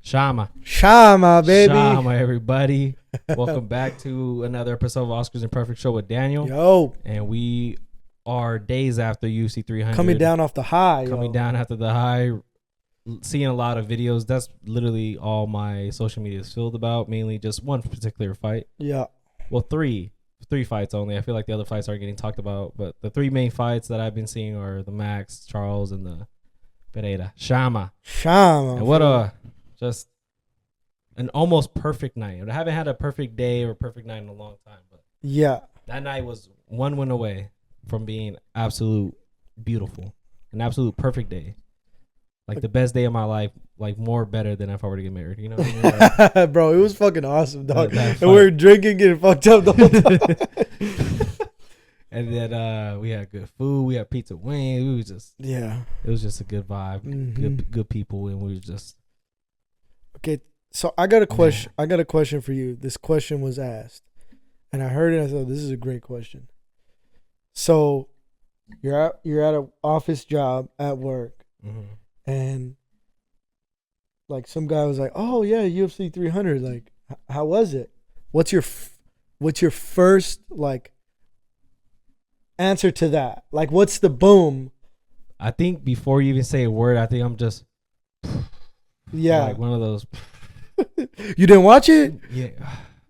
Shama, baby. Shama, everybody. Welcome back to another episode of Oscars Imperfect Show with Daniel. Yo. And we are days after UFC 300. Coming down off the high. Coming down after the high. Seeing a lot of videos. That's literally all my social media is filled about. Mainly just one particular fight. Yeah. Well, three fights only. I feel like the other fights aren't getting talked about. But the three main fights that I've been seeing are the Max, Charles, and the Pereira. Shama. And what just an almost perfect night. I haven't had a perfect day or a perfect night in a long time. But yeah. That night was one win away from being absolute beautiful. An absolute perfect day. Like the best day of my life, like more better than if I were to get married. You know what I mean? Like, bro, it was fucking awesome, dog. And we were drinking, getting fucked up the whole time. And then we had good food. We had pizza wings. We was just it was just a good vibe. Mm-hmm. Good people, and we was just okay. So I got a question. I got a question for you. This question was asked, and I heard it. And I thought this is a great question. So you're at an office job at work. Mm-hmm. And like some guy was like, "Oh yeah, UFC 300. Like, how was it? What's your first like answer to that? Like, what's the boom?" I think before you even say a word, I think I'm just like one of those. You didn't watch it? Yeah,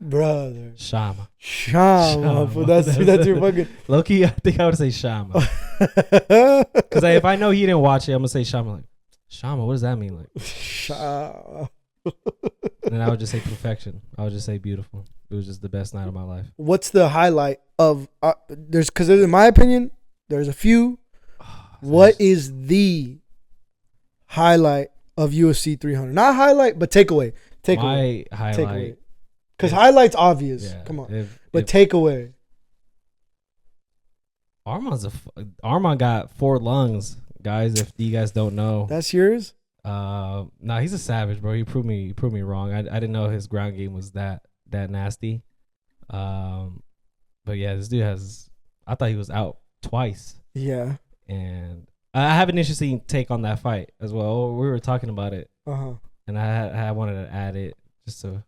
brother. Shama. That's your fucking low key. I think I would say Shama. Because if I know he didn't watch it, I'm gonna say Shama. Like, Shama, what does that mean? Like, Shama. And then I would just say perfection. I would just say beautiful. It was just the best night of my life. What's the highlight of because in my opinion, there's a few. What is the highlight of UFC 300? Not highlight, but takeaway. My highlight. Because highlight's obvious. Yeah, come on. But takeaway. Armand got 4 lungs, guys. If you guys don't know, that's yours. Nah, he's a savage, bro. He proved me wrong. I didn't know his ground game was that nasty. But yeah, this dude has. I thought he was out twice. Yeah. And I have an interesting take on that fight as well. We were talking about it. And I wanted to add it just to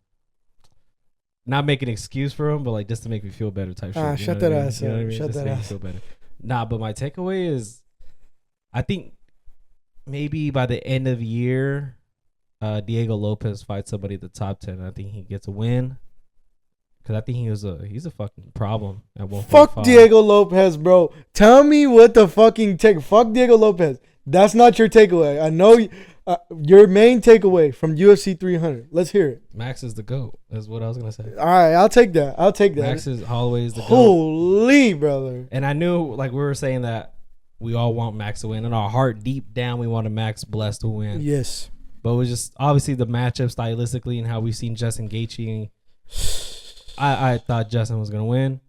not make an excuse for him, but like just to make me feel better type shit. Shut that ass up. Shut that ass. Feel better. Nah, but my takeaway is, I think maybe by the end of the year, Diego Lopez fights somebody at the top 10. I think he gets a win. Because I think he's a fucking problem at 145. Fuck Diego Lopez, bro. Tell me what the fucking take. Fuck Diego Lopez. That's not your takeaway. I know your main takeaway from UFC 300. Let's hear it. Max is the GOAT. Is what I was gonna say. All right, I'll take that. Max is always the GOAT. Holy brother. And I knew, like we were saying, that we all want Max to win. In our heart, deep down, we wanted Max Bless to win. Yes. But it was just obviously the matchup stylistically and how we've seen Justin Gaethje. I thought Justin was gonna win.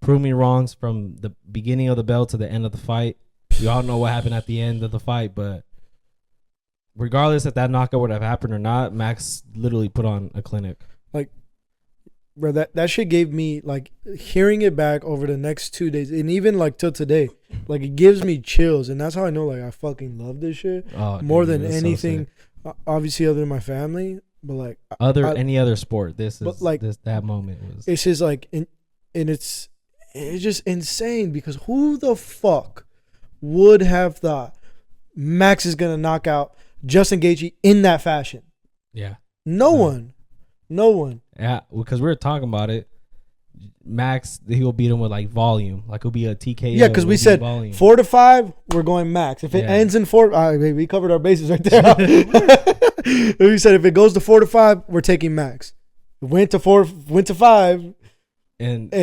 Prove me wrong from the beginning of the bell to the end of the fight. We all know what happened at the end of the fight, but regardless if that knockout would have happened or not, Max literally put on a clinic. Like, bro, that shit gave me, like, hearing it back over the next 2 days, and even like till today, like it gives me chills, and that's how I know like I fucking love this shit more than anything. So obviously, other than my family, but like any other sport, that moment was. It's just like, and it's just insane because who the fuck would have thought Max is gonna knock out Justin Gaethje in that fashion? Yeah. No one. Yeah, because we were talking about it. Max, he'll beat him with like volume. Like it'll be a TKO. Yeah, because we said volume. 4 to 5, we're going Max. If it ends in 4, we covered our bases right there. We said if it goes to 4 to 5, we're taking Max. Went to 5, and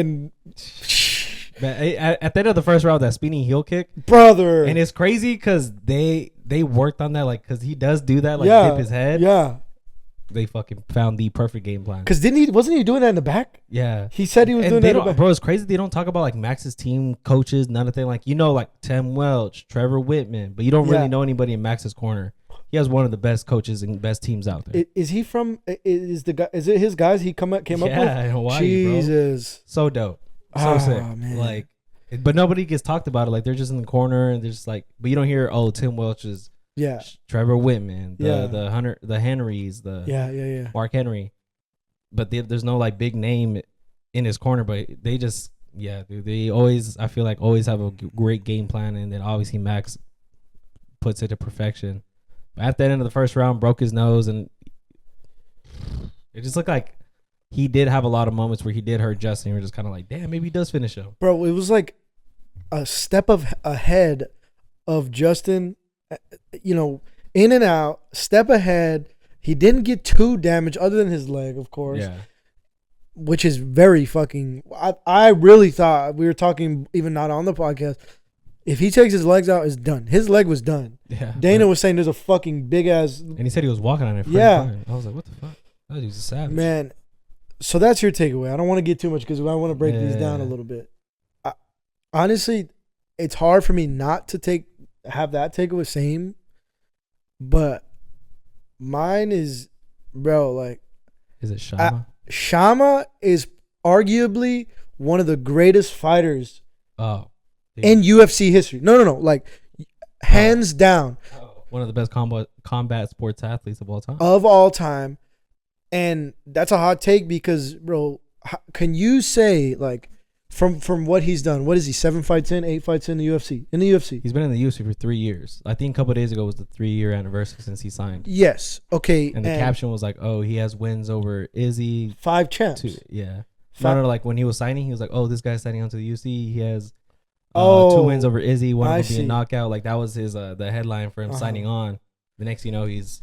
at the end of the first round, that spinning heel kick, brother, and it's crazy because they worked on that, like, because he does do that, like dip his head. Yeah, they fucking found the perfect game plan. Because wasn't he doing that in the back? Yeah, he said he was doing that in the back. Bro, it's crazy. They don't talk about like Max's team coaches, none of that. Like, like Tim Welch, Trevor Whitman, but you don't really know anybody in Max's corner. He has one of the best coaches and best teams out there. Is he from? Is it his guys? He came up with? Yeah, in Hawaii, Jesus, bro. So dope. So sick. Man. Like, but nobody gets talked about it. Like, they're just in the corner and they're just like, but you don't hear, oh, Tim Welch is Yeah. Trevor Whitman, the Hunter, the Henrys, the Mark Henry. But there's no like big name in his corner, but they just dude, they always, I feel like, always have a great game plan, and then obviously Max puts it to perfection. But at the end of the first round, broke his nose, and it just looked like he did have a lot of moments where he did hurt Justin. We're just kind of like, damn, maybe he does finish him. Bro, it was like a step ahead of Justin, you know, in and out, step ahead. He didn't get too damaged other than his leg, of course. Yeah. Which is very fucking... I really thought, we were talking even not on the podcast, if he takes his legs out, it's done. His leg was done. Yeah. Dana was saying there's a fucking big ass... And he said he was walking on it. Yeah. I was like, what the fuck? That dude's a savage. Man, so that's your takeaway. I don't want to get too much because I want to break these down a little bit. Honestly, it's hard for me not to have that takeaway same, but mine is, bro, like... Is it Shama? Shama is arguably one of the greatest fighters in UFC history. No. Like, hands down. One of the best combat sports athletes of all time. Of all time. And that's a hot take because, bro, can you say, like, from what he's done, what is he, 7 fights in, 8 fights in the UFC? In the UFC. He's been in the UFC for 3 years. I think a couple of days ago was the 3-year anniversary since he signed. Yes. Okay. And the caption was like, oh, he has wins over Izzy. 5 champs. 2, yeah. No, like when he was signing, he was like, oh, this guy's signing onto the UFC. He has 2 wins over Izzy, one of them being knockout. Like that was his the headline for him signing on. The next you know, he's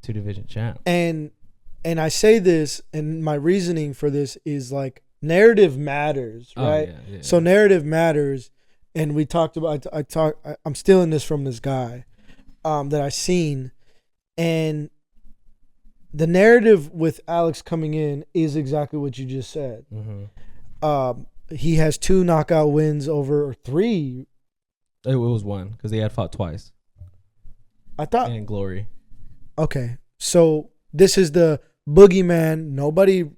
2-division champ. And I say this, and my reasoning for this is like, narrative matters, right? Yeah. So narrative matters, and we talked about. I'm stealing this from this guy that I seen, and the narrative with Alex coming in is exactly what you just said. Mm-hmm. He has 2 knockout wins over 3. It was 1 because they had fought twice. I thought and Glory. Okay, so this is the boogeyman. Nobody.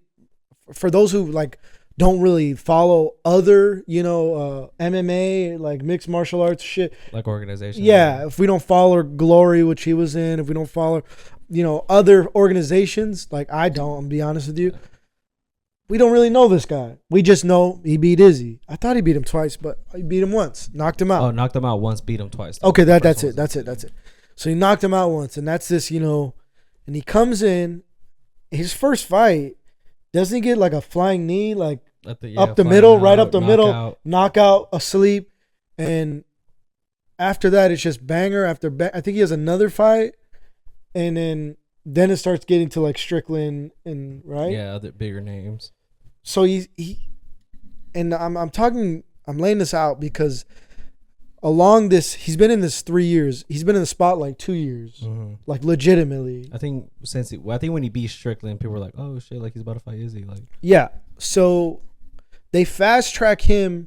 For those who like don't really follow other, MMA, like mixed martial arts shit, like organizations. Yeah, if we don't follow Glory, which he was in, if we don't follow, other organizations, like I don't, I'll be honest with you, we don't really know this guy. We just know he beat Izzy. I thought he beat him twice, but he beat him once, knocked him out. Oh, knocked him out once, beat him twice. Okay, that's it. So he knocked him out once, and that's this, and he comes in, his first fight. Doesn't he get like a flying knee, like up the middle, right up the middle, knockout, asleep, and after that it's just banger after I think he has another fight, and then it starts getting to like Strickland and right, other bigger names. So he and I'm laying this out because along this, he's been in this 3 years. He's been in the spotlight 2 years, like legitimately. I think when he beat Strickland, people were like, "Oh shit!" Like he's about to fight Izzy. Like yeah. So they fast track him,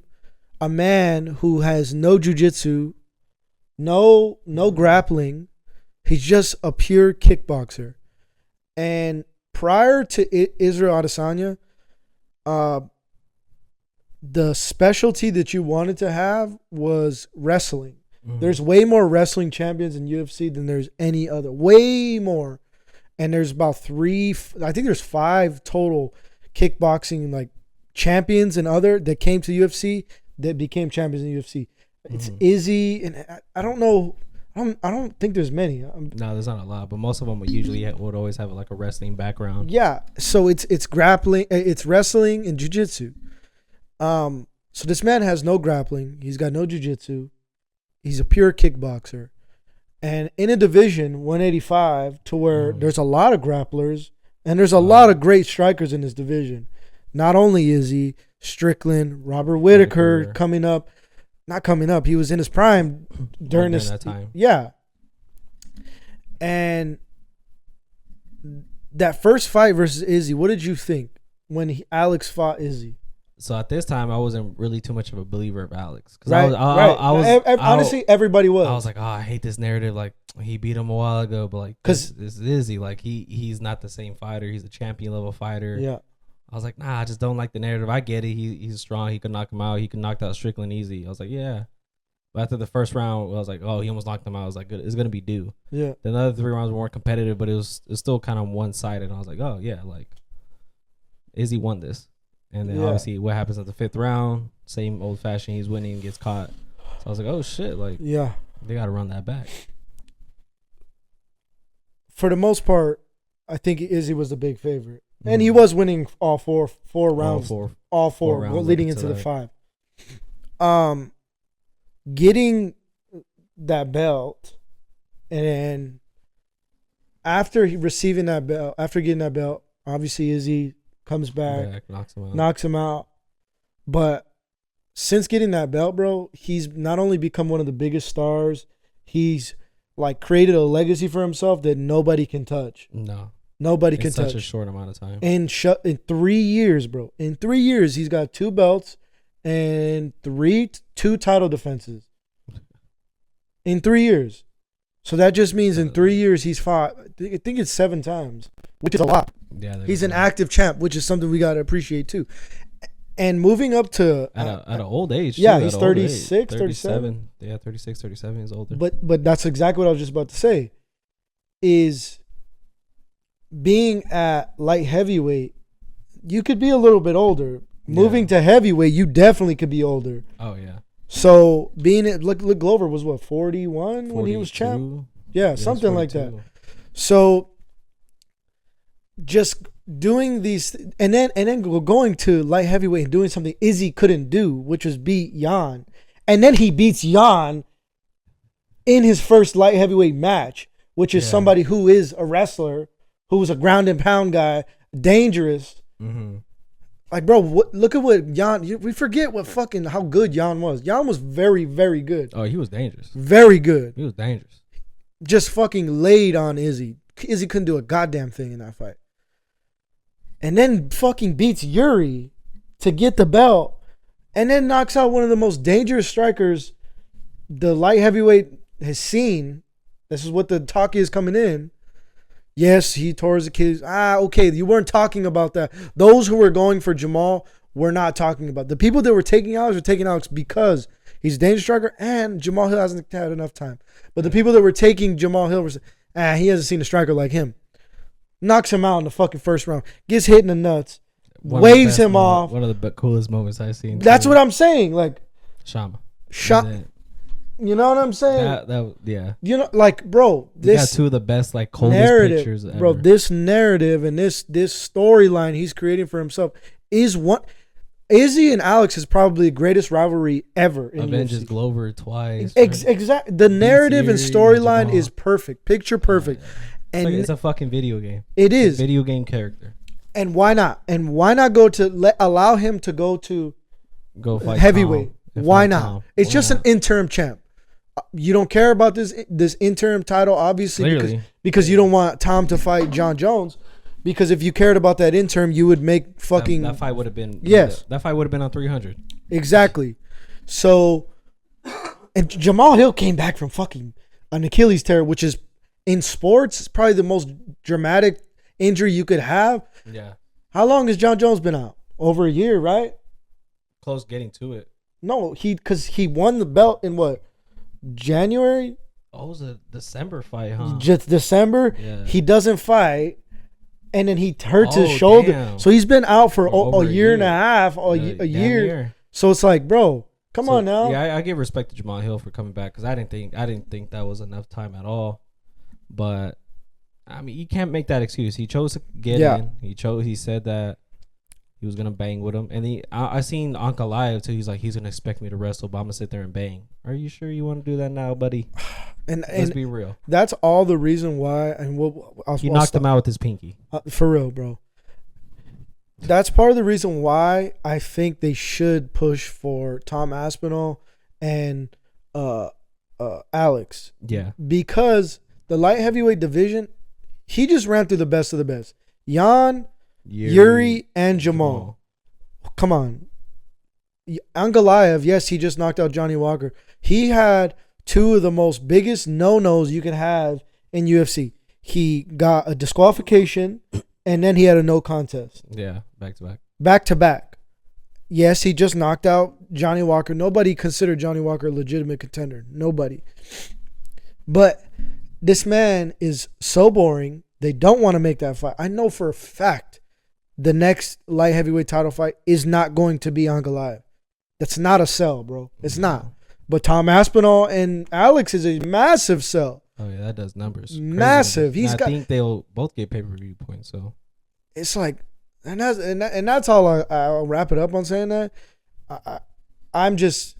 a man who has no jiu-jitsu, no grappling. He's just a pure kickboxer. And prior to Israel Adesanya, the specialty that you wanted to have was wrestling. There's way more wrestling champions in UFC than there's any other. Way more. And there's about 3, I think there's 5 total kickboxing like champions and other that came to UFC that became champions in UFC. It's Izzy, and I don't know. I don't think there's many. No, there's not a lot, but most of them would always have like a wrestling background. Yeah, so it's grappling, it's wrestling and jiu-jitsu. So this man has no grappling. He's got no jiu-jitsu. He's a pure kickboxer. And in a division, 185, to where there's a lot of grapplers and there's a lot of great strikers in this division. Not only Izzy, Strickland, Robert Whittaker coming up. Not coming up. He was in his prime during that time. Yeah. And that first fight versus Izzy, what did you think when Alex fought Izzy? So at this time, I wasn't really too much of a believer of Alex. Right. Honestly, everybody was. I was like, oh, I hate this narrative. Like, he beat him a while ago, but like, this is Izzy. Like, he's not the same fighter. He's a champion level fighter. Yeah. I was like, nah, I just don't like the narrative. I get it. He's strong. He could knock him out. He could knock out Strickland easy. I was like, yeah. But after the first round, I was like, oh, he almost knocked him out. I was like, it's gonna be due. Yeah. Then the other 3 rounds were more competitive, but it was still kind of one sided. And I was like, oh yeah, like Izzy won this. And then obviously, what happens at the 5th round? Same old fashioned. He's winning, gets caught. So I was like, oh shit, like they gotta run that back. For the most part, I think Izzy was the big favorite, and he was winning all four rounds, all four rounds leading into the 5. Getting that belt, and after receiving that belt, after getting that belt, obviously Izzy comes back, knocks him out. But since getting that belt, bro, he's not only become one of the biggest stars, he's like created a legacy for himself that nobody can touch. Nobody can touch. Such a short amount of time. In 3 years, bro. In 3 years, he's got 2 belts and 2 title defenses. In 3 years. So that just means in 3 years he's fought, I think it's 7 times, which is a lot. Yeah, he's an active champ, which is something we got to appreciate too. And moving up to at an old age. Yeah, he's 36, 37. Yeah, 36, 37. He's older. But that's exactly what I was just about to say. Is being at light heavyweight, you could be a little bit older. Moving to heavyweight, you definitely could be older. Oh yeah. So being at look Glover was what 41 when he was champ. Yeah, something like that. So just doing these and then going to light heavyweight and doing something Izzy couldn't do, which was beat Jan, and then he beats Jan in his first light heavyweight match, which is somebody who is a wrestler, who was a ground and pound guy, dangerous. Mm-hmm. Like, bro, look at what Jan. We forget how good Jan was. Jan was very, very good. Oh, he was dangerous. Very good. He was dangerous. Just fucking laid on Izzy. Izzy couldn't do a goddamn thing in that fight. And then fucking beats Yuri to get the belt. And then knocks out one of the most dangerous strikers the light heavyweight has seen. This is what the talk is coming in. Yes, he tore his Achilles. Okay, you weren't talking about that. Those who were going for Jamal were not talking about. The people that were taking Alex were taking Alex because he's a dangerous striker and Jamal Hill hasn't had enough time. But the people that were taking Jamal Hill were saying, he hasn't seen a striker like him. Knocks him out in the fucking first round. Gets hit in the nuts. Waves him off. One of the coolest moments I've seen. That's what I'm saying. Like Shama. You know what I'm saying? Yeah. You know, like, bro, this got 2 of the best, like, coldest pictures ever. Bro, this narrative and this storyline he's creating for himself is what Izzy and Alex is probably the greatest rivalry ever. Avenges Glover twice. Exactly. The narrative and storyline is perfect. Picture perfect. And it's a fucking video game. It is. A video game character. And why not? And why not allow him to go fight heavyweight? Why not? It's just an interim champ. You don't care about this interim title, obviously, because you don't want Tom to fight John Jones. Because if you cared about that interim, you would make fucking that fight would have been that fight would have been on 300. Exactly. So, and Jamal Hill came back from fucking an Achilles tear, which is in sports probably the most dramatic injury you could have. Yeah. How long has John Jones been out? Over a year, right? Close getting to it. No, because he won the belt in what? January? Oh, it was a December fight, huh? Just December. Yeah. He doesn't fight, and then he hurts his shoulder. Damn. So he's been out for a year and a half, a year. So it's like, bro, come on now. Yeah, I give respect to Jamal Hill for coming back because I didn't think that was enough time at all. But I mean, you can't make that excuse. He chose to get in. He said that he was gonna bang with him, and I seen Anka live too. He's like, he's gonna expect me to wrestle, but I'm gonna sit there and bang. Are you sure you want to do that now, buddy? And let's be real. That's all the reason why. And he knocked him out with his pinky. For real, bro. That's part of the reason why I think they should push for Tom Aspinall and Alex. Yeah. Because the light heavyweight division, he just ran through the best of the best. Jan, Yuri and Jamal. Come on. Ankalaev, yes, he just knocked out Johnny Walker. He had 2 of the most biggest no-nos you could have in UFC. He got a disqualification, and then he had a no contest. Yeah, back to back. Back to back. Yes, he just knocked out Johnny Walker. Nobody considered Johnny Walker a legitimate contender. Nobody. But this man is so boring. They don't want to make that fight. I know for a fact the next light heavyweight title fight is not going to be Ankalaev. That's not a sell, bro. It's not. But Tom Aspinall and Alex is a massive sell. Oh yeah, that does numbers. Massive. I think they'll both get pay-per-view points. So it's like, and that's all. I'll wrap it up on saying that. I'm just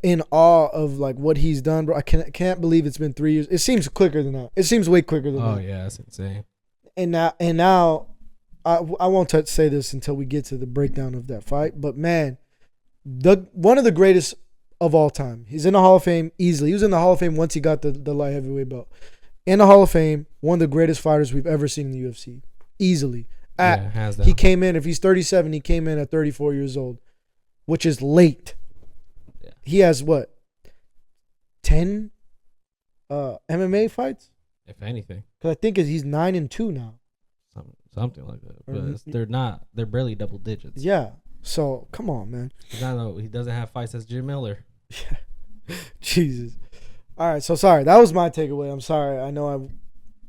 in awe of like what he's done, bro. I can't believe it's been 3 years. It seems quicker than that. It seems way quicker than that. Oh yeah, that's insane. And now, I won't say this until we get to the breakdown of that fight. But man, one of the greatest of all time. He's in the Hall of Fame easily. He was in the Hall of Fame once he got the light heavyweight belt. In the Hall of Fame, one of the greatest fighters we've ever seen in the UFC. Easily. He came in, if he's 37, he came in at 34 years old, which is late. Yeah. He has what? 10 MMA fights? If anything. Because I think he's 9-2 now. Something like that. But they're barely double digits. Yeah. So, come on, man. He doesn't have fights as Jim Miller. Yeah. Jesus. All right, so sorry. That was my takeaway. I'm sorry. I know I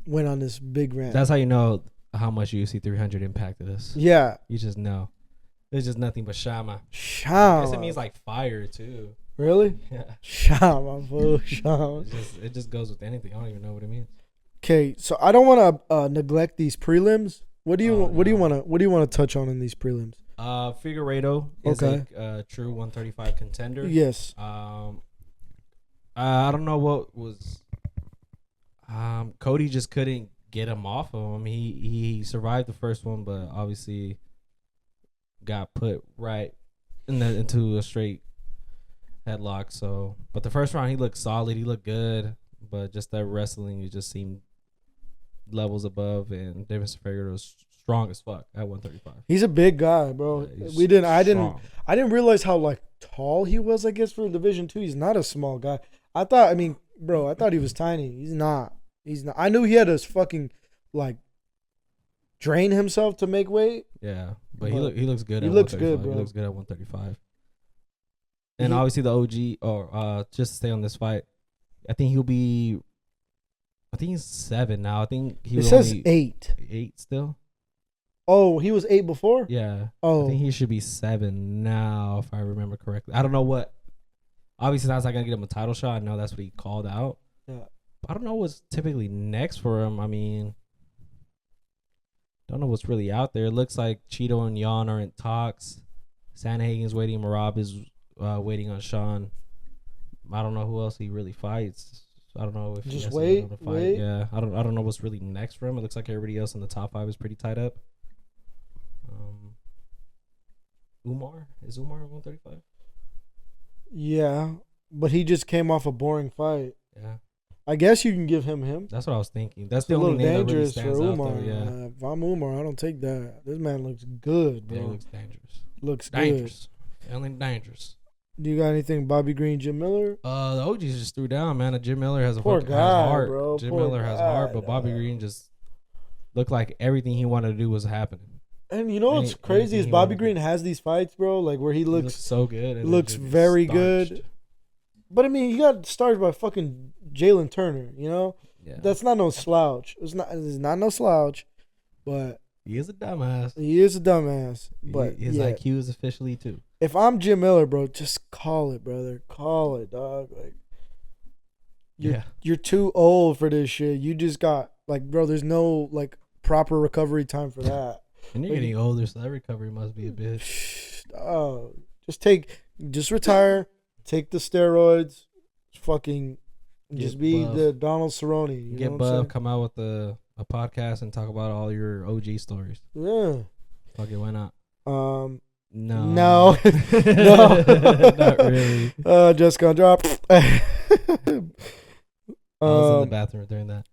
went on this big rant. That's how you know how much UFC 300 impacted us. Yeah. You just know. It's just nothing but Shama. Shama. I guess it means like fire, too. Really? Yeah. Shama, fool. Shama. It just goes with anything. I don't even know what it means. Okay, so I don't want to neglect these prelims. What do you want to touch on in these prelims? Figueiredo is a true 135 contender. Yes. I don't know what was. Cody just couldn't get him off of him. He survived the first one, but obviously got put right into a straight headlock. So, but the first round he looked solid. He looked good, but just that wrestling, it just seemed levels above. And Davis Figueiredo was strong as fuck at 135. He's a big guy, bro. Yeah, I didn't realize how like tall he was. I guess for Division II, he's not a small guy. I thought he was tiny. He's not. I knew he had to fucking like drain himself to make weight. Yeah, but he looks good. He looks good, bro. He looks good at 135. And obviously the OG, or just to stay on this fight, I think he's 7 now. I think it says 8. 8 still. Oh, he was 8 before? Yeah. Oh, I think he should be 7 now, if I remember correctly. I don't know what. Obviously, that's not gonna get him a title shot. I know that's what he called out. Yeah. But I don't know what's typically next for him. I mean, don't know what's really out there. It looks like Cheeto and Jan are in talks. Sandhagen's waiting. Marab is waiting on Sean. I don't know who else he really fights. I don't know if just he wait. has to fight. Yeah, I don't know what's really next for him. It looks like everybody else in the top 5 is pretty tied up. Umar is 135. Yeah, but he just came off a boring fight. Yeah, I guess you can give him. That's what I was thinking. That's the only name that really dangerous stands for out Umar. there. Yeah, If I'm Umar, I don't take that. This man looks good, bro. Yeah, he looks dangerous. Looks dangerous. Feeling dangerous. Do you got anything, Bobby Green, Jim Miller? The OGs just threw down, man. Jim Miller has Poor has guy, heart. bro. Jim Poor Miller has guy, heart, but Bobby Green just looked like everything he wanted to do was happening. And you know what's crazy is Bobby Green has these fights, bro, like where he looks so good. And looks very good. But I mean, he got started by fucking Jalen Turner, you know? Yeah. That's not no slouch. It's not no slouch, but he is a dumbass. But his IQ is officially 2. If I'm Jim Miller, bro, just call it, brother. Call it, dog. Like you're too old for this shit. You just got like, bro, there's no like proper recovery time for that. And you're getting older, so that recovery must be a bitch. Oh, just retire, take the steroids, fucking just be buff. The Donald Cerrone. Get buff, come out with a podcast and talk about all your OG stories. Yeah. Fuck it, why not? No. No. Not really. Just gonna drop. I was in the bathroom during that.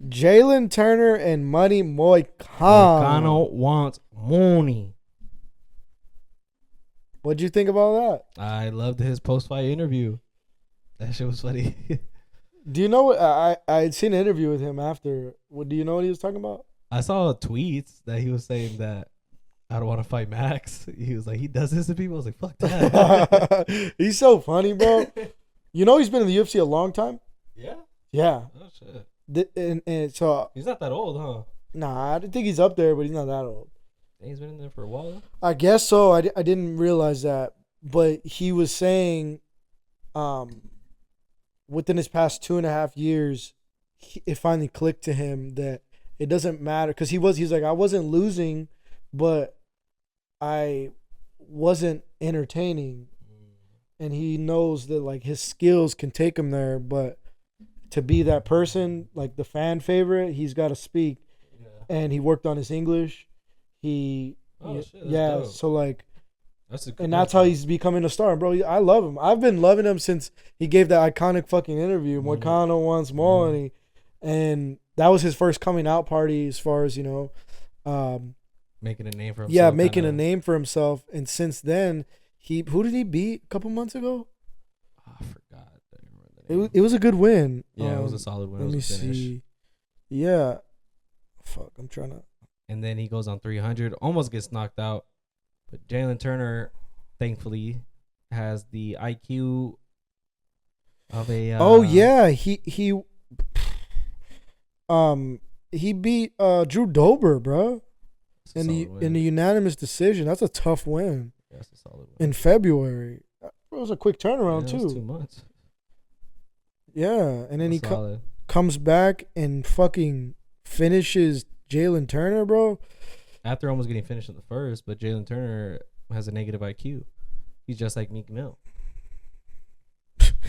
Jalen Turner and Money Moicano. Moicano wants money. What'd you think about that? I loved his post-fight interview. That shit was funny. Do you know what? I had seen an interview with him after. Do you know what he was talking about? I saw tweets that he was saying that I don't want to fight Max. He was like, he does this to people. I was like, fuck that. He's so funny, bro. You know he's been in the UFC a long time? Yeah? Yeah. Oh, shit. And so... He's not that old, huh? Nah, I think he's up there, but he's not that old. He's been in there for a while. I guess so. I didn't realize that. But he was saying within his past 2.5 years, it finally clicked to him that it doesn't matter. Because he's like, I wasn't losing, but I wasn't entertaining. And he knows that like his skills can take him there, but to be that person, like the fan favorite, he's got to speak. Yeah. And he worked on his English. Dope. So like, that's how he's becoming a star, bro. I love him. I've been loving him since he gave that iconic fucking interview, Moicano once more, and that was his first coming out party as far as making a name for himself. Yeah, making a name for himself, and since then, who did he beat a couple months ago? Oh, I forgot. I didn't remember the name. It was a good win. Yeah, it was a solid win. Let me see. Yeah, fuck, I'm trying to. And then he goes on 300, almost gets knocked out. But Jalen Turner, thankfully, has the IQ of a. Oh yeah, he beat Drew Dober, bro, in the unanimous decision. That's a tough win. Yeah, that's a solid win. In February, it was a quick turnaround too. 2 months. Yeah, and then comes back and fucking finishes Jalen Turner, bro. After almost getting finished in the first, but Jalen Turner has a negative IQ. He's just like Meek Mill.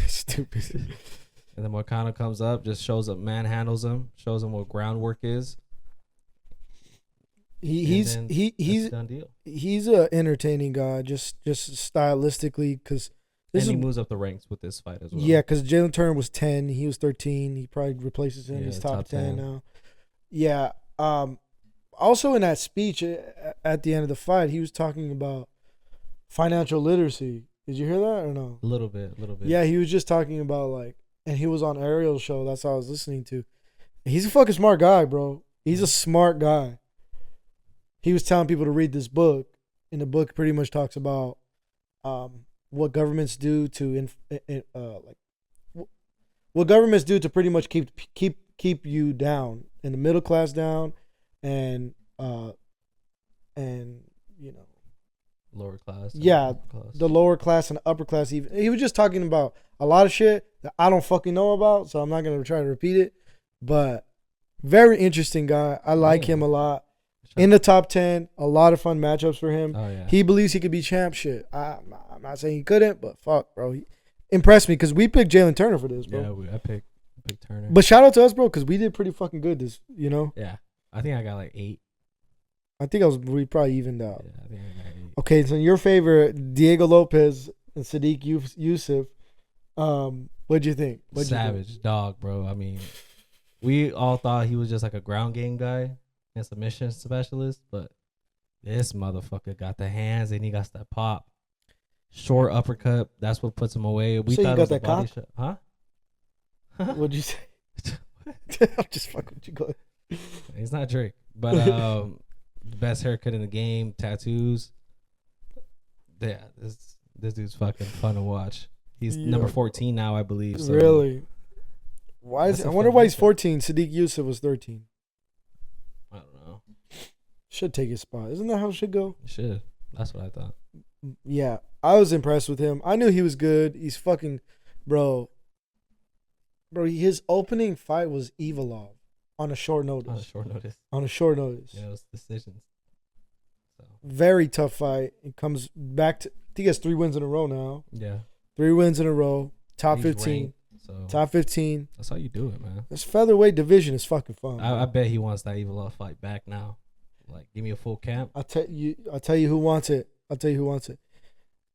Stupid. And then Moicano comes up, just shows up, manhandles him, shows him what groundwork is. He's a done deal. He's a entertaining guy, just stylistically, because he moves up the ranks with this fight as well. Yeah, because Jalen Turner was 10, he was 13. He probably replaces him. He's top 10 now. Yeah. Also, in that speech at the end of the fight, he was talking about financial literacy. Did you hear that or no? A little bit. Yeah, he was just talking about and he was on Ariel's show. That's what I was listening to. And he's a fucking smart guy, bro. He's a smart guy. He was telling people to read this book, and the book pretty much talks about what governments do to what governments do to pretty much keep you down, and the middle class down, and lower class. Yeah, the lower class and the upper class. Even he was just talking about a lot of shit that I don't fucking know about, so I'm not gonna try to repeat it. But very interesting guy. I like him a lot. In the top 10, a lot of fun matchups for him. Oh, yeah. He believes he could be champ. Shit, I'm not saying he couldn't, but fuck, bro, he impressed me because we picked Jalen Turner for this, bro. Yeah, I picked Turner. But shout out to us, bro, because we did pretty fucking good. Yeah, I think I got 8. I think we probably evened out. Yeah, I think I got 8. Okay, so your favorite, Diego Lopez and Sadiq Youssef. What'd you think? Savage dog, bro. I mean, we all thought he was just like a ground game guy and submission specialist, but this motherfucker got the hands and he got that pop. Short uppercut. That's what puts him away. We so thought you got that cock? Huh? What'd you say? I'm just fucking with you. Go ahead. He's not Drake, but best haircut in the game, tattoos. Yeah, this dude's fucking fun to watch. He's number 14 now, I believe. So. Really? Why is? I wonder why he's 14. Sadiq Youssef was 13. I don't know. Should take his spot. Isn't that how it should go? It should. That's what I thought. Yeah, I was impressed with him. I knew he was good. He's fucking, bro. His opening fight was Evilov on a short notice. On a short notice. Yeah, it was decisions. So. Very tough fight. It comes back to. I think he has 3 wins in a row now. Yeah. 3 wins in a row. Top 15. Ranked, so top 15. That's how you do it, man. This featherweight division is fucking fun. I bet he wants that Evilov fight back now. Like, give me a full camp. I'll tell you who wants it.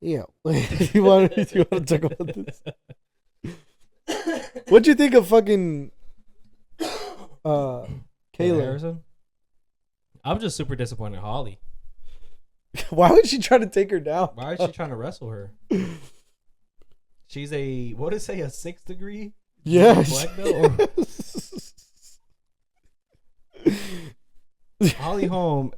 Yeah. you want to talk about this? What'd you think of fucking Kayla Harrison? I'm just super disappointed in Holly. Why would she try to take her down? Why is she trying to wrestle her? She's a 6th degree? Yeah. Black belt? Holly Holm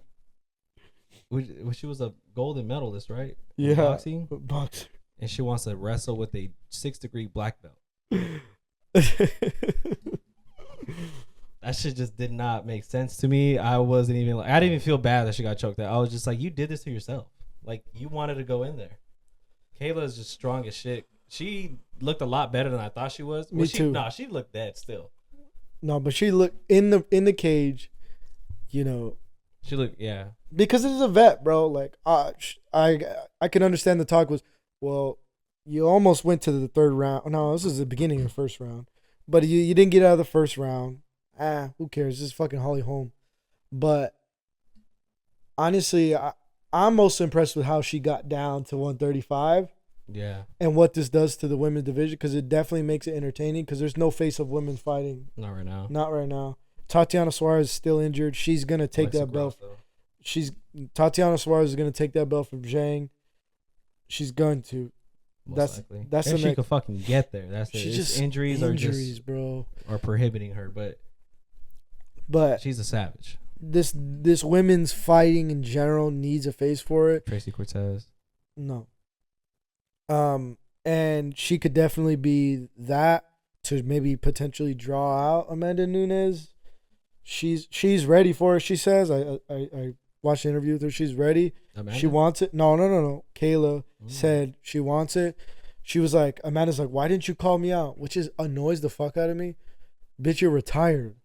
she was a golden medalist, right? Yeah, boxing. Boxer. And she wants to wrestle with a 6th-degree black belt. That shit just did not make sense to me. I wasn't even like, I didn't even feel bad that she got choked out. I was just like, you did this to yourself. Like, you wanted to go in there. Kayla is just strong as shit. She looked a lot better than I thought she was. Me too. No, she looked dead still. No, but she looked in the cage, you know. She looked, yeah. Because it is a vet, bro. Like, I can understand the talk was, well, you almost went to the 3rd round. No, this is the beginning of the 1st round. But you didn't get out of the 1st round. Who cares? This is fucking Holly Holm. But honestly, I'm most impressed with how she got down to 135. Yeah. And what this does to the women's division, because it definitely makes it entertaining, because there's no face of women fighting. Not right now. Not right now. Tatiana Suarez is still injured. She's going to take that belt. Tatiana Suarez is going to take that belt from Zhang. She's going to. That's the she could fucking get there. That's it. Just injuries are just, bro, are prohibiting her, but she's a savage. This women's fighting in general needs a face for it. Tracy Cortez. No. And she could definitely be that to maybe potentially draw out Amanda Nunes. She's ready for it. She says. I watched the interview with her. She's ready. Amanda? She wants it. No. Kayla said she wants it. She was like, Amanda's like, why didn't you call me out? Which annoys the fuck out of me. Bitch, you're retired.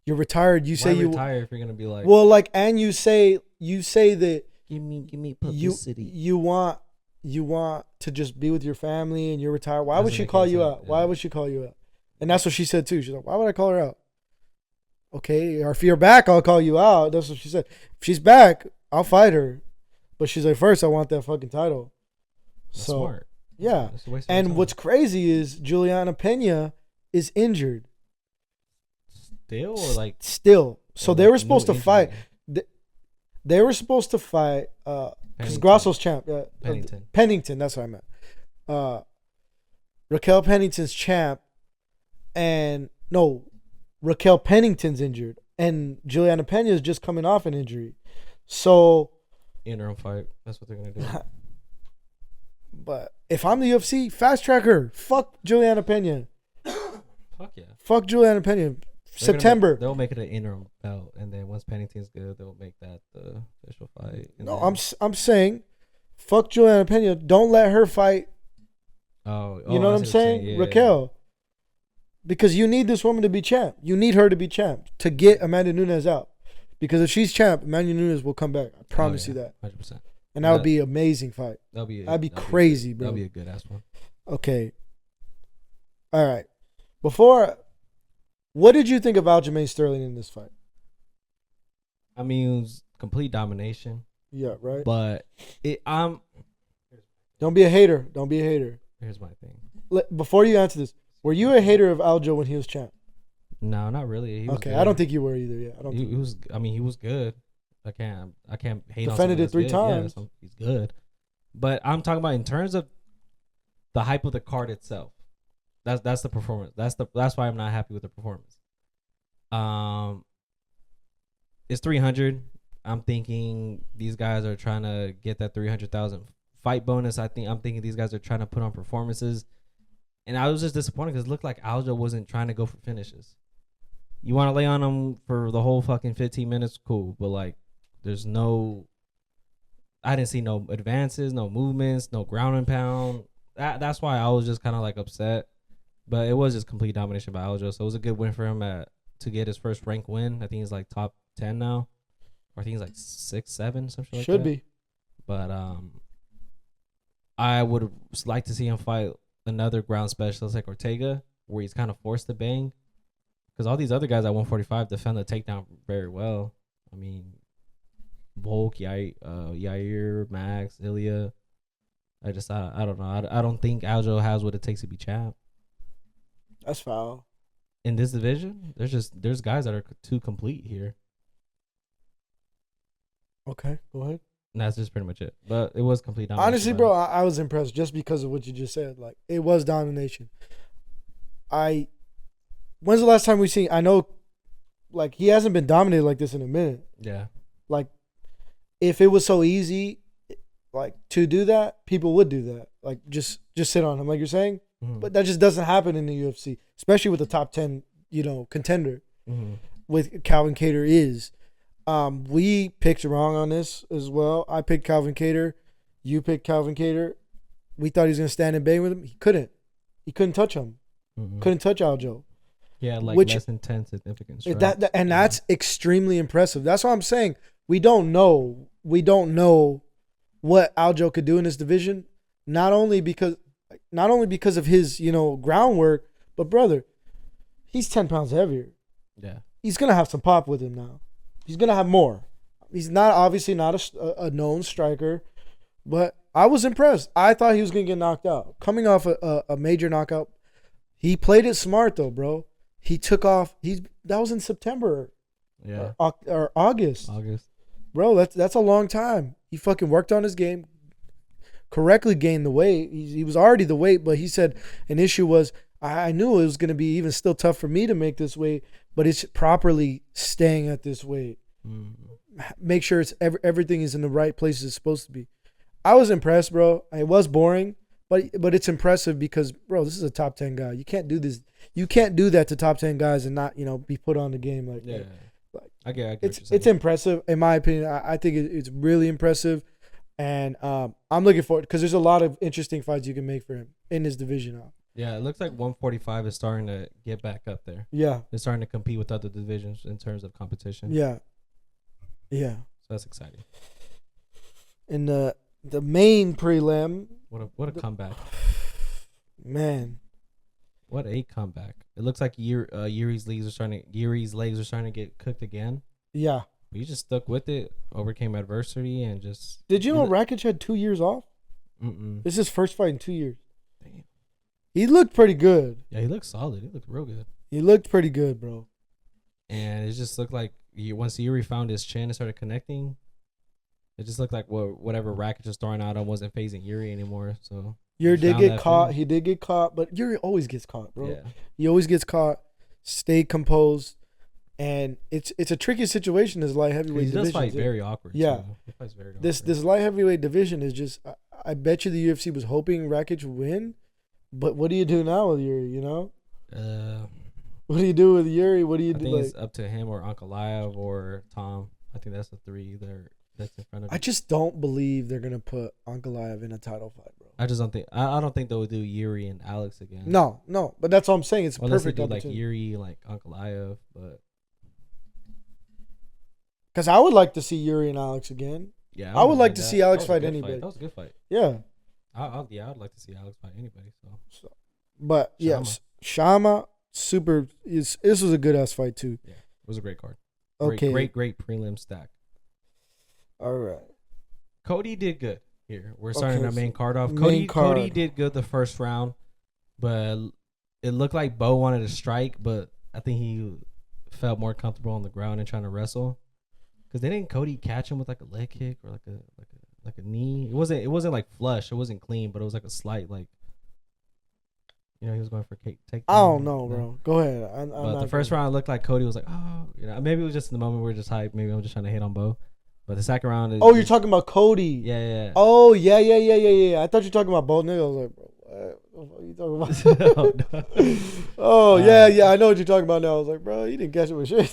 You're retired. You say you retire if you're gonna be like, well, like, and you say that give me publicity. You want to just be with your family and you're retired. Why would she call you out? Why would she call you out? And that's what she said too. She's like, why would I call her out? Okay, or if you're back, I'll call you out. That's what she said. If she's back, I'll fight her. But she's like, first, I want that fucking title. That's smart. Yeah. And what's crazy is Juliana Pena is injured. Still or like? Still. So they were supposed to fight. They were supposed to fight because Grasso's champ. Pennington, that's what I meant. Raquel Pennington's champ. And no, Raquel Pennington's injured. And Juliana Pena is just coming off an injury. So interim fight. That's what they're gonna do. But if I'm the UFC, fast track her. Fuck Juliana Pena. Fuck yeah. Fuck Juliana Pena. September. They'll make it an interim belt, and then once Pennington's good, they'll make that the official fight. No, I'm saying, fuck Juliana Pena. Don't let her fight. You know what I'm saying? Yeah, Raquel. Yeah. Because you need this woman to be champ. You need her to be champ to get Amanda Nunes out. Because if she's champ, Amanda Nunes will come back. I promise you that. 100%. And that would be an amazing fight. That'd be crazy, bro. That'd be a good ass one. Okay. All right. What did you think of Aljamain Sterling in this fight? I mean, it was complete domination. Yeah, right. But don't be a hater. Don't be a hater. Here's my thing. Before you answer this, were you a hater of Aljo when he was champ? No, not really. He was good. I don't think you were either. Yeah, I don't. He was. I mean, he was good. I can't hate on. Defended it 3 times. Yeah, he's good. But I'm talking about in terms of the hype of the card itself. That's the performance. That's why I'm not happy with the performance. It's 300. I'm thinking these guys are trying to get that 300,000 fight bonus. I'm thinking these guys are trying to put on performances. And I was just disappointed because it looked like Aljo wasn't trying to go for finishes. You want to lay on him for the whole fucking 15 minutes, cool. But like, I didn't see no advances, no movements, no ground and pound. That's why I was just kind of like upset. But it was just complete domination by Aljo. So it was a good win for him to get his first rank win. I think he's like top 10 now. Or I think he's like 6, 7, something like that. Should be. But I would like to see him fight another ground specialist like Ortega, where he's kind of forced to bang. Because all these other guys at 145 defend the takedown very well. I mean, Volk, Yair, Max, Ilya. I don't know. I don't think Aljo has what it takes to be champ. That's foul. In this division, there's guys that are too complete here. Okay, go ahead. And that's just pretty much it. But it was complete domination. Honestly, bro, I was impressed just because of what you just said. Like, it was domination. When's the last time we seen? I know, like, he hasn't been dominated like this in a minute. Yeah. Like, if it was so easy, like to do that, people would do that. Like just sit on him, like you're saying. Mm-hmm. But that just doesn't happen in the UFC, especially with the top 10, contender. Mm-hmm. With Calvin Kattar is. We picked wrong on this as well. I picked Calvin Kattar. You picked Calvin Kattar. We thought he was gonna stand and bang with him. He couldn't. He couldn't touch him. Mm-hmm. Couldn't touch Aljo. Yeah, less than 10 significant strikes. That's extremely impressive. That's what I'm saying. We don't know what Aljo could do in this division. Not only because of his, groundwork, but brother, he's 10 pounds heavier. Yeah. He's gonna have some pop with him now. He's gonna have more. He's obviously not a known striker, but I was impressed. I thought he was gonna get knocked out. Coming off a major knockout, he played it smart though, bro. He took off. That was in September, or August. Bro, that's a long time. He fucking worked on his game, correctly gained the weight. He was already the weight, but he said an issue was I knew it was gonna be even still tough for me to make this weight, but it's properly staying at this weight. Make sure everything is in the right place it's supposed to be. I was impressed, bro. It was boring, but it's impressive because, bro, this is a top 10 guy. You can't do this. You can't do that to top 10 guys and not, be put on the game like that. Like, I get it's impressive in my opinion. I think it's really impressive, and I'm looking forward because there's a lot of interesting fights you can make for him in this division now. Yeah, it looks like 145 is starting to get back up there. Yeah, it's starting to compete with other divisions in terms of competition. Yeah. So that's exciting. In the main prelim, what a comeback, man! What a comeback! It looks like Yuri's legs are starting to get cooked again. Yeah, but he just stuck with it, overcame adversity, and just. Did you know Rakic had 2 years off? This is his first fight in 2 years. Damn. He looked pretty good. Yeah, he looked solid. He looked real good. He looked pretty good, bro. And it just looked like once Yuri found his chin and started connecting, it just looked like whatever Rakic was throwing out on wasn't phasing Yuri anymore. So Yuri did get caught. He did get caught, but Yuri always gets caught, bro. Yeah. He always gets caught. Stay composed, and it's a tricky situation. This light heavyweight division. He does fight very awkward. Yeah, too. He fights very awkward. This light heavyweight division is just. I bet you the UFC was hoping Rakic would win, but what do you do now with Yuri? What do you do with Yuri? What do you do? I think it's up to him or Ankalaev or Tom. I think that's the three that's in front of him. I just don't believe they're gonna put Ankalaev in a title fight, bro. I just don't think. I don't think they'll do Yuri and Alex again. No, but that's what I'm saying. It's unless perfect. They do like Yuri, like Ankalaev, but because I would like to see Yuri and Alex again. Yeah, I would like to see Alex fight anybody. That was a good fight. Yeah. I'd like to see Alex fight anybody. So. But yes, Shama. Super. This was a good ass fight too. Yeah, it was a great card. Okay, great prelim stack. All right. Cody did good here. We're starting our main card off. Cody did good the first round, but it looked like Bo wanted to strike, but I think he felt more comfortable on the ground and trying to wrestle. Because didn't Cody catch him with like a leg kick or like a knee? It wasn't like flush. It wasn't clean, but it was like a slight like. He was going for take. I don't know, bro. Go ahead. But the first round it looked like Cody was like, maybe it was just in the moment we were just hyped. Maybe I'm just trying to hit on Bo. But the second round is. Oh, you're talking about Cody. Yeah. Oh, yeah. I thought you were talking about both niggas. I was like, bro, what are you talking about? Oh, yeah. I know what you're talking about now. I was like, bro, you didn't catch it with shit.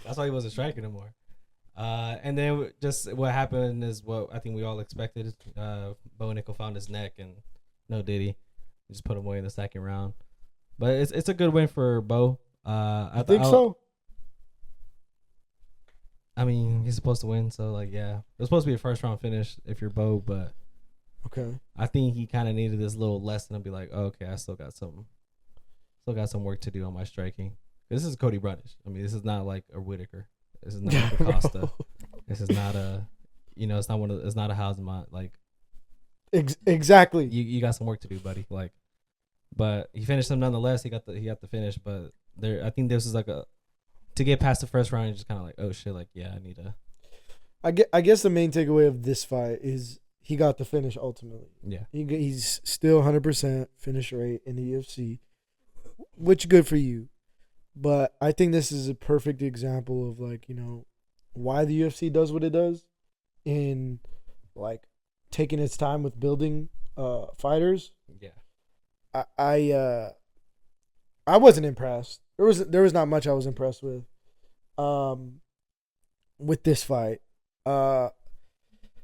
That's why he wasn't striking anymore. And then just what happened is what I think we all expected. Bo Nickel found his neck and. No diddy. Just put him away in the second round. But it's a good win for Bo. I think so. I mean, he's supposed to win, so yeah. It was supposed to be a first round finish if you're Bo, but okay. I think he kind of needed this little lesson and be like, okay, I still got some work to do on my striking. This is Cody Brunish. I mean, this is not like a Whitaker. This is not like a Costa. This is not a it's not a Housemont like. Exactly. You got some work to do, buddy. Like, but he finished him nonetheless. He got the finish, but I think this is like to get past the first round. You're just kind of like, oh shit, like yeah, I need to. I guess the main takeaway of this fight is he got the finish ultimately. Yeah, he's still 100% finish rate in the UFC, which good for you. But I think this is a perfect example of like why the UFC does what it does in like taking its time with building fighters. Yeah. I wasn't impressed. There was not much I was impressed with this fight.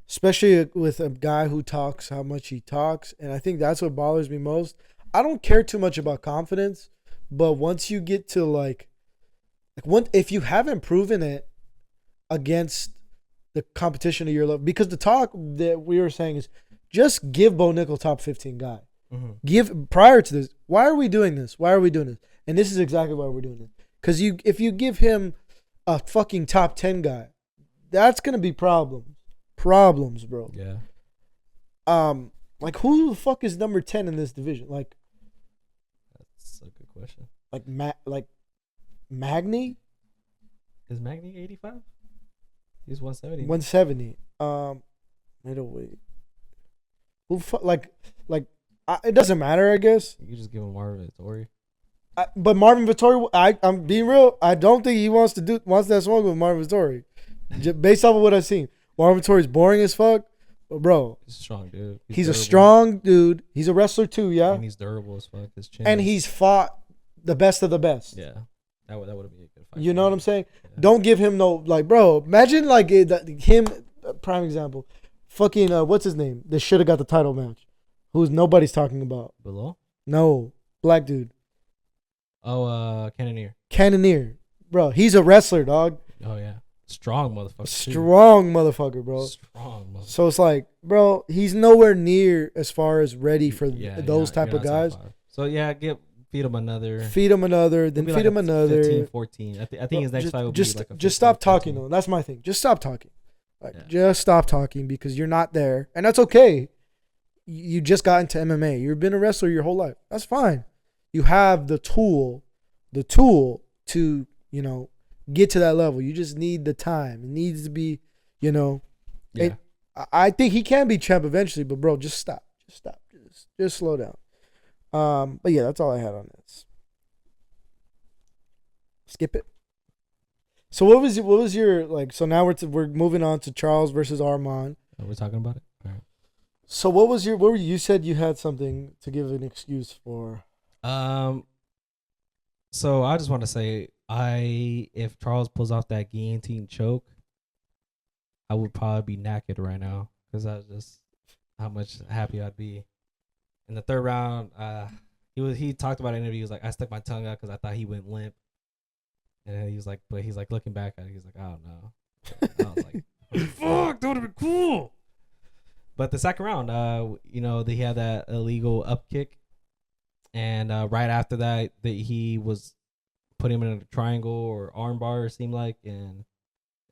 Especially with a guy who talks how much he talks, and I think that's what bothers me most. I don't care too much about confidence, but once you get to if you haven't proven it against the competition of your level, because the talk that we were saying is just give Bo Nickel top 15 guy. Mm-hmm. Give prior to this. Why are we doing this? Why are we doing this? And this is exactly why we're doing it. Because if you give him a fucking top 10 guy, that's gonna be problems, bro. Yeah. Like who the fuck is number 10 in this division? Like, that's a good question. Like Magny? Is Magny 85? He's 170. 170. Middleweight. Who it doesn't matter, I guess. You just give him Marvin Vettori. But Marvin Vettori, I'm being real. I don't think he wants that smoke with Marvin Vettori. Based off of what I've seen, Marvin Vettori's boring as fuck. But bro, he's a strong dude. He's a strong dude. He's a wrestler too, yeah. And he's durable as fuck. His chin. And he's fought the best of the best. Yeah, that would have been a good fight. You know what I'm saying? Yeah. Don't give him no bro. Imagine him. Prime example. Fucking what's his name? They should have got the title match. Who's nobody's talking about? Below? No, black dude. Oh, Cannoneer, bro. He's a wrestler, dog. Oh yeah, strong motherfucker. Strong motherfucker, bro. Strong motherfucker. So it's like, bro, he's nowhere near as far as ready for those type of guys. So yeah, feed him another. Then feed him another. 15, 14. I think his next fight will be like a 15, just stop talking though. That's my thing. Just stop talking. Just stop talking because you're not there, and that's okay. You just got into MMA. You've been a wrestler your whole life. That's fine. You have the tool to, get to that level. You just need the time. It needs to be, Yeah. I think he can be champ eventually, but bro, just stop. Just slow down. But yeah, that's all I had on this. Skip it. So what was your so now we're moving on to Charles versus Arman. Are we talking about it? All right. So you said you had something to give an excuse for. So I just want to say, if Charles pulls off that guillotine choke, I would probably be knackered right now because I was just how much happy I'd be. In the third round, he talked about it in an interview. He was like, I stuck my tongue out because I thought he went limp, and he's like looking back at it, he's like, I don't know. I was like, fuck, that would have been cool. But the second round, he had that illegal up kick. And right after that, he was putting him in a triangle or arm bar, it seemed like. And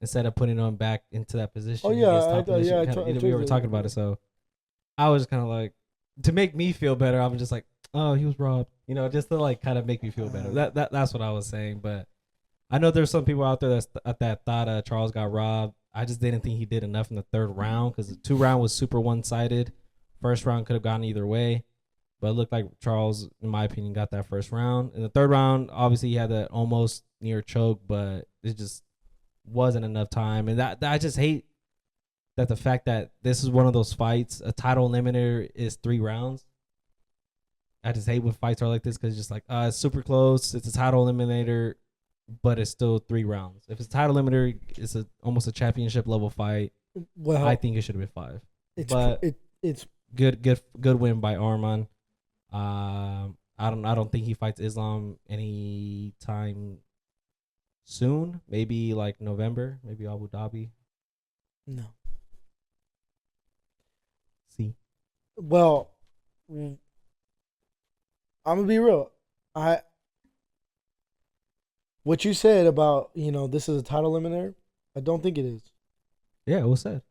instead of putting him back into that position, we were talking about it. So I was kind of like, to make me feel better, I was just like, oh, he was robbed. Just to kind of make me feel better. That's what I was saying. But I know there's some people out there that thought Charles got robbed. I just didn't think he did enough in the third round because the 2 round was super one-sided. First round could have gone either way. But it looked like Charles, in my opinion, got that first round. In the third round, obviously, he had that almost near choke, but it just wasn't enough time. And that I just hate that the fact that this is one of those fights, a title eliminator is 3 rounds. I just hate when fights are like this because it's just like, it's super close. It's a title eliminator, but it's still 3 rounds. If it's a title eliminator, it's almost a championship level fight. Well, I think it should have been 5. It's good win by Arman. I don't think he fights Islam anytime soon. Maybe like November, maybe Abu Dhabi. No. See. Well, I'm gonna be real. What you said about this is a title eliminator, I don't think it is. Yeah, it was said.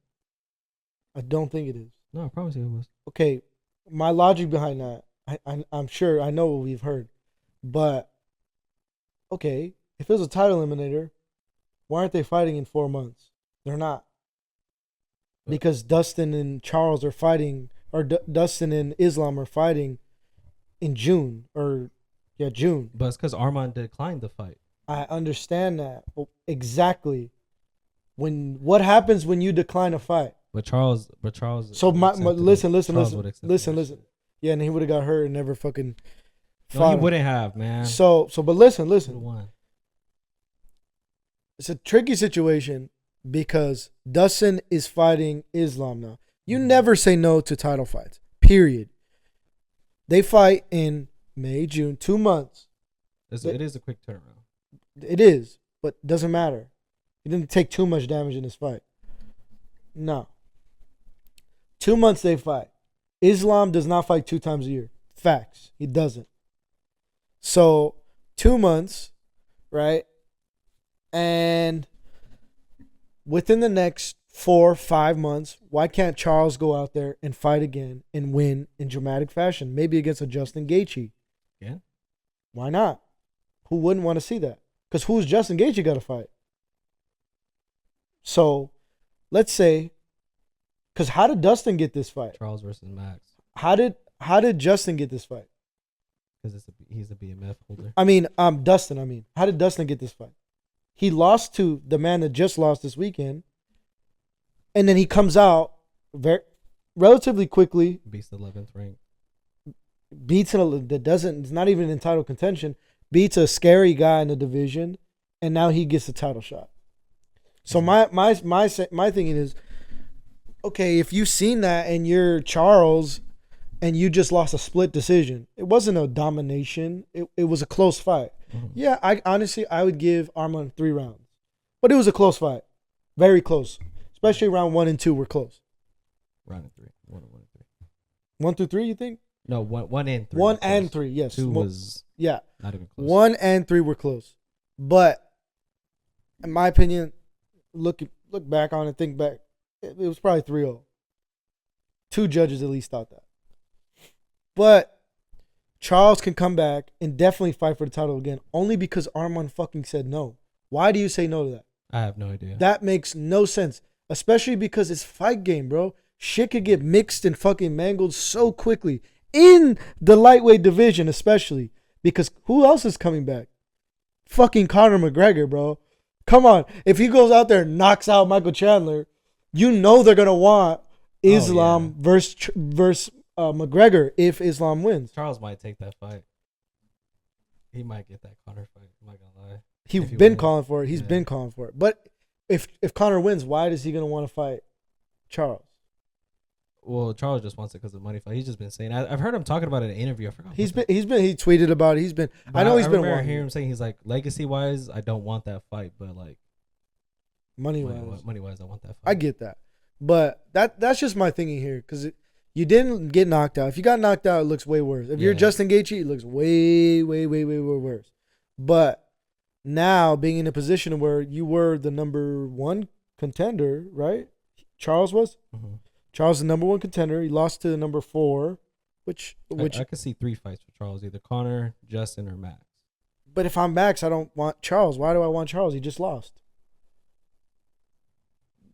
I don't think it is. No, I promise you it was. Okay, my logic behind that. I'm sure I know what we've heard, but okay, if it was a title eliminator, why aren't they fighting in 4 months? They're not, because Dustin and Charles are fighting, or Dustin and Islam are fighting in June June. But it's because Arman declined the fight. I understand that exactly, What happens when you decline a fight? But Charles. So listen. Listen. Yeah, and he would have got hurt and never fucking. No, he wouldn't have, man. But listen. It's a tricky situation because Dustin is fighting Islam now. You never say no to title fights. Period. They fight in May, June, 2 months. It is a quick turnaround. It is, but it doesn't matter. He didn't take too much damage in this fight. No. 2 months they fight. Islam does not fight 2 times a year. Facts. He doesn't. So 2 months, right? And within the next 4-5 months, why can't Charles go out there and fight again and win in dramatic fashion? Maybe against a Justin Gaethje. Yeah. Why not? Who wouldn't want to see that? Because who's Justin Gaethje got to fight? So, let's say, because how did Dustin get this fight? Charles versus Max. How did Justin get this fight? Because he's a BMF holder. Dustin. How did Dustin get this fight? He lost to the man that just lost this weekend, and then he comes out relatively quickly. Beats the 11th rank. Beats it's not even in title contention. Beats a scary guy in the division, and now he gets a title shot. So my thinking is, okay, if you've seen that and you're Charles and you just lost a split decision, it wasn't a domination. It was a close fight. Mm-hmm. Yeah, I would give Arman 3 rounds, but it was a close fight, very close. Especially round 1 and 2 were close. Round 3, 1 and 3. 1 through 3, you think? No, 1 and 3. 1 and 3, yes. 2 was not even close. 1 and 3 were close, but in my opinion, look back on it, think back, it was probably 3-0. 2 judges at least thought that. But Charles can come back and definitely fight for the title again, only because Arman fucking said no. Why do you say no to that? I have no idea. That makes no sense, especially because it's fight game, bro. Shit could get mixed and fucking mangled so quickly in the lightweight division, especially because who else is coming back? Fucking Conor McGregor, bro. Come on. If he goes out there and knocks out Michael Chandler, you know they're going to want Islam versus McGregor if Islam wins. Charles might take that fight. He might get that Conor fight. I'm not going to lie. He's been calling for it. He's been calling for it. But if Conor wins, why is he going to want to fight Charles? Well, Charles just wants it because of the money fight. He's just been saying. I've heard him talking about it in an interview. I forgot. He tweeted about it. I know he's been. I hear him saying he's like, legacy wise, I don't want that fight, but like money wise, I want that fight. I get that, but that's just my thinking here because you didn't get knocked out. If you got knocked out, it looks way worse. If you're Justin Gaethje, it looks way worse. But now being in a position where you were the number 1 contender, right? Charles was. Mm-hmm. Charles is the number 1 contender. He lost to the number 4, which I could see 3 fights for Charles, either Conor, Justin, or Max. But if I'm Max, I don't want Charles. Why do I want Charles? He just lost.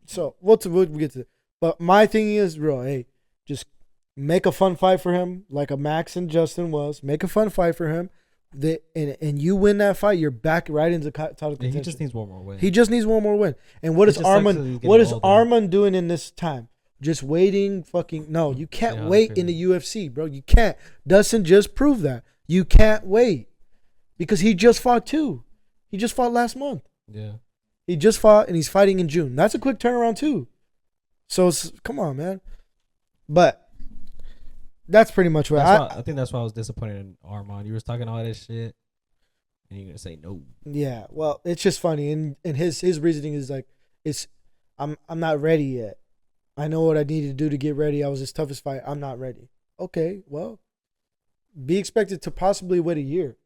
So we'll get to it. But my thing is, bro, hey, just make a fun fight for him, like a Max and Justin was. Make a fun fight for him. And you win that fight, you're back right into title contention. He just needs one more win. He just needs one more win. And what is Arman doing in this time? Just waiting, no, you can't wait in the UFC, bro. You can't. Dustin just proved that. You can't wait. Because he just fought 2. He just fought last month. Yeah. He just fought and he's fighting in June. That's a quick turnaround too. So come on, man. But that's pretty much what I think that's why I was disappointed in Arman. You was talking all this shit and you're gonna say no. Yeah, well, it's just funny. And his reasoning is like, I'm not ready yet. I know what I needed to do to get ready. I was his toughest fight. I'm not ready. Okay, well, be expected to possibly wait a year.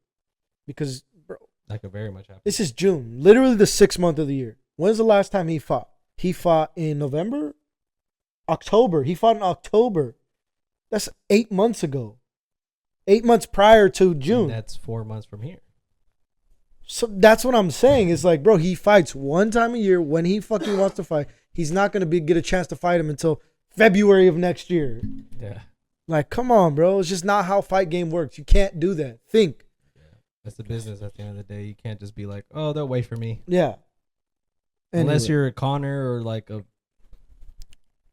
Because, bro, that could very much happen. This is June, literally the 6th month of the year. When's the last time he fought? He fought in November? October. He fought in October. That's 8 months ago. 8 months prior to June. And that's 4 months from here. So that's what I'm saying. It's like, bro, he fights one time a year when he fucking wants to fight. He's not going to get a chance to fight him until February of next year. Yeah. Like, come on, bro. It's just not how fight game works. You can't do that. Think. Yeah. That's the business at the end of the day. You can't just be like, oh, they'll wait for me. Yeah. Unless you're a Connor or like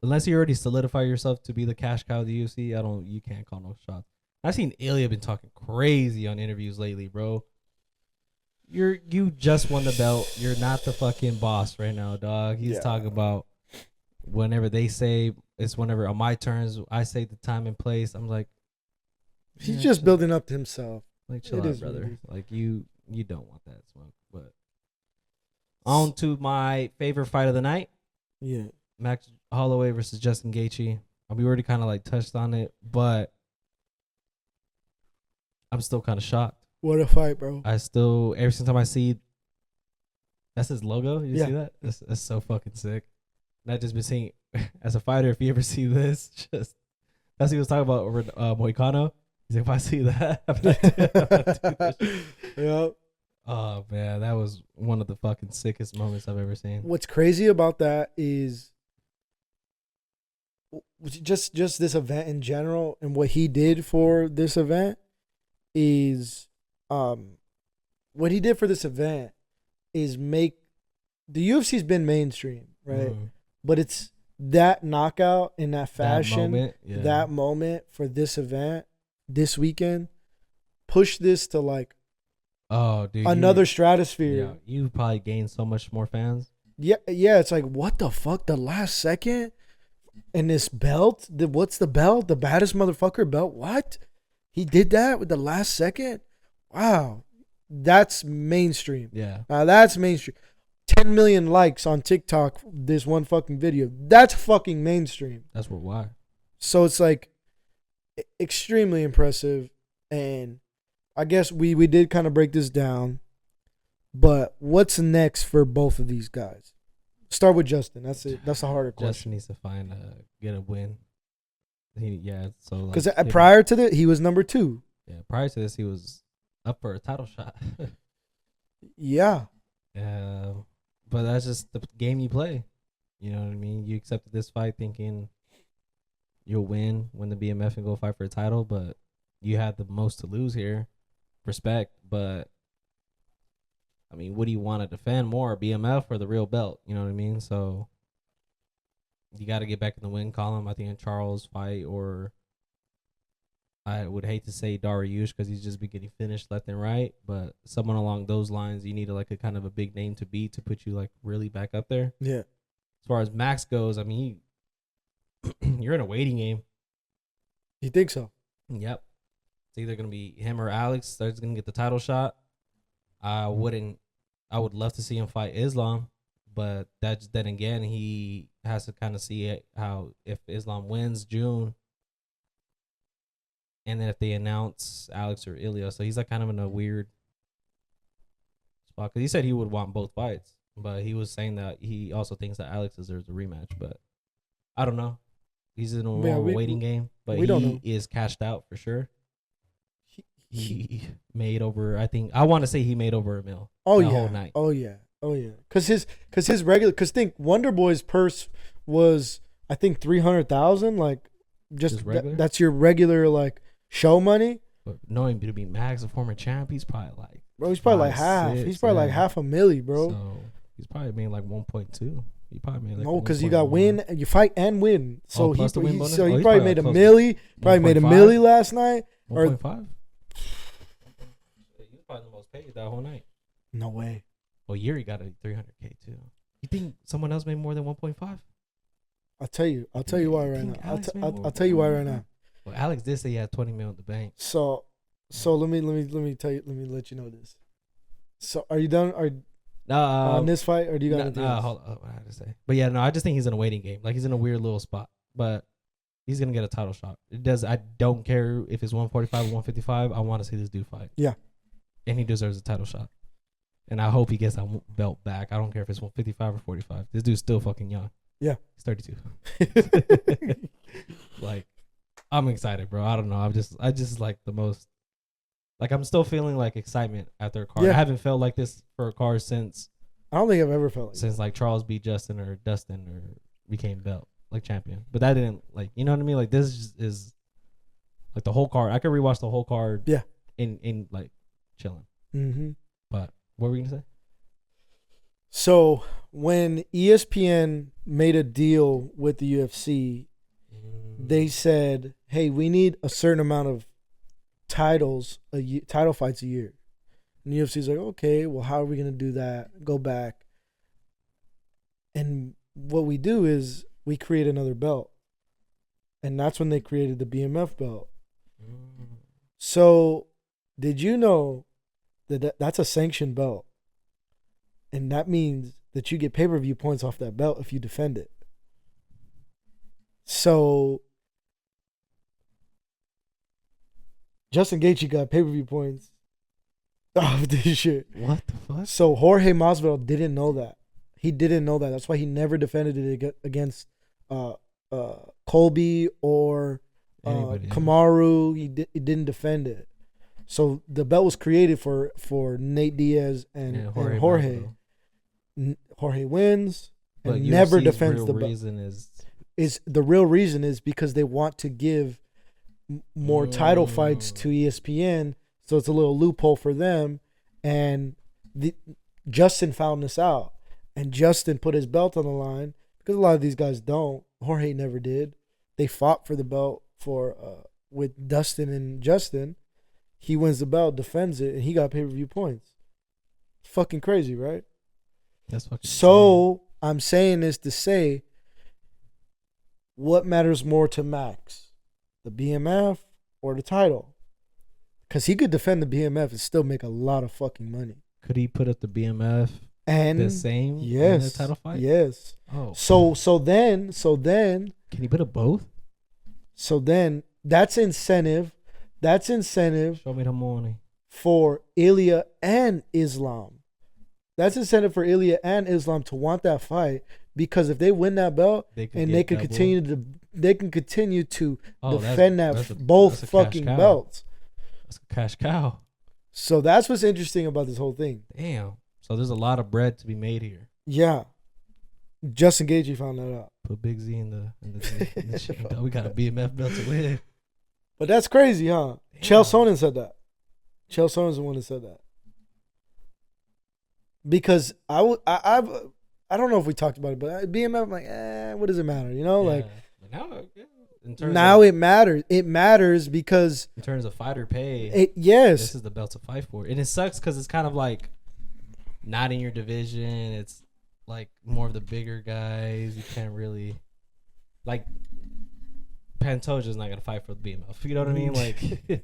unless you already solidify yourself to be the cash cow of the UFC, you can't call no shots. I've seen Ilya been talking crazy on interviews lately, bro. You just won the belt. You're not the fucking boss right now, dog. He's talking about whenever they say it's whenever on my turns, I say the time and place. I'm like, he's just building up to himself. Like, chill out, brother. Like you don't want that smoke. But on to my favorite fight of the night. Yeah, Max Holloway versus Justin Gaethje. We already kind of like touched on it, but I'm still kind of shocked. What a fight, bro. Every single time I see, that's his logo. You see that? That's so fucking sick. And I've just been seeing, as a fighter, if you ever see this, that's what he was talking about over Moicano. He's like, if I see that, I'm not doing that. Yep. Oh, man, that was one of the fucking sickest moments I've ever seen. What's crazy about that is just this event in general, and what he did for this event is what he did for this event is make the UFC's been mainstream, right? But it's that knockout in that fashion, that moment for this event, this weekend, push this to like another stratosphere. Yeah, you probably gained so much more fans. Yeah, it's like, what the fuck? The last second and this belt? What's the belt? The baddest motherfucker belt? What? He did that with the last second? Wow. That's mainstream. Yeah. That's mainstream. 10 million likes on TikTok, this one fucking video. That's fucking mainstream. That's why. So it's like extremely impressive. And I guess we did kind of break this down. But what's next for both of these guys? Start with Justin. That's it. That's a harder question. Justin needs to get a win. Because prior to that, he was number 2. Yeah, prior to this, he was up for a title shot. Yeah. But that's just the game you play. You know what I mean? You accepted this fight thinking you'll win the BMF and go fight for a title, but you had the most to lose here. Respect, but I mean, what do you want to defend more, BMF or the real belt? You know what I mean? So you got to get back in the win column. I think in Charles' fight, or I would hate to say Dariush because he's just been getting finished left and right, but someone along those lines, you need like a kind of a big name to beat to put you like really back up there. Yeah. As far as Max goes, I mean, you're in a waiting game. You think so? Yep. It's either going to be him or Alex that's going to get the title shot. I would love to see him fight Islam, but then again, he has to kind of see how if Islam wins June, and then if they announce Alex or Ilya, so he's like kind of in a weird spot because he said he would want both fights, but he was saying that he also thinks that Alex deserves a rematch. But I don't know. He's in a waiting game, but he is cashed out for sure. He made over, I want to say he made over $1 million. Whole night. Oh yeah. Cause his regular, think Wonder Boy's purse was I think 300,000. Like just that's your regular like show money. But knowing to be Max, a former champ, he's probably like he's probably like half. He's probably like $500,000, bro. So he's probably made like 1.2. He probably made like no, because you got win, you fight and win. So he probably made $1 million. Probably made $1 million last night. 1.5. He was probably the most paid that whole night. No way. Well, Yuri got a $300K too. You think someone else made more than 1.5? I'll tell you why right now. I'll tell you why right now. Well, Alex did say he had 20 million in the bank. So let me tell you. Let me let you know this. So are you done? On this fight, or do you got anything else? Hold on, I had to say. But yeah, no, I just think he's in a waiting game. Like he's in a weird little spot. But he's gonna get a title shot. I don't care if it's 145 or 155. I want to see this dude fight. Yeah. And he deserves a title shot. And I hope he gets that belt back. I don't care if it's 155 or 45. This dude's still fucking young. Yeah. He's 32. Like, I'm excited, bro. I don't know. I just like the most. Like, I'm still feeling like excitement after a card. Yeah. I haven't felt like this for a card since. I don't think I've ever felt like since like Charles beat Justin or Dustin or became belt like champion. But that didn't like, you know what I mean? Like this is like the whole card. I could rewatch the whole card. Yeah. In like chilling. Mm-hmm. But what were we gonna say? So when ESPN made a deal with the UFC, they said, "Hey, we need a certain amount of title fights a year." And the UFC's like, "Okay, well, how are we gonna do that? Go back." And what we do is we create another belt, and that's when they created the BMF belt. So, did you know that that's a sanctioned belt, and that means that you get pay-per-view points off that belt if you defend it. So Justin Gaethje got pay-per-view points off this shit. What the fuck? So Jorge Masvidal didn't know that. He didn't know that. That's why he never defended it against Colby or Kamaru. He didn't defend it. So the belt was created for Nate Diaz and Jorge. Jorge wins and never defends the belt. The real reason is because they want to give more title fights to ESPN, so it's a little loophole for them. And Justin found this out, and Justin put his belt on the line because a lot of these guys don't. Jorge never did. They fought for the belt with Dustin and Justin. He wins the belt, defends it, and he got pay-per-view points. Fucking crazy, right? That's fucking so insane. I'm saying this to say, what matters more to Max? The BMF or the title? Because he could defend the BMF and still make a lot of fucking money. Could he put up the BMF and the same in the title fight? Yes. Oh. So then can he put up both? So then that's incentive. That's incentive. Show me the money. For Ilya and Islam. That's incentive for Ilya and Islam to want that fight, because if they win that belt they can continue to defend both fucking belts. That's a cash cow. So that's what's interesting about this whole thing. Damn. So there's a lot of bread to be made here. Yeah. Justin Gaethje found that out. Put Big Z in the shit. We got a BMF belt to win. But that's crazy, huh? Damn. Chael Sonnen said that. Chael Sonnen's the one that said that. Because I don't know if we talked about it, but BMF, I'm like, what does it matter? You know, like now it matters. It matters because in terms of fighter pay, this is the belt to fight for, and it sucks because it's kind of like not in your division. It's like more of the bigger guys. You can't really like Pantoja's not gonna fight for the BMF. You know what I mean? Like.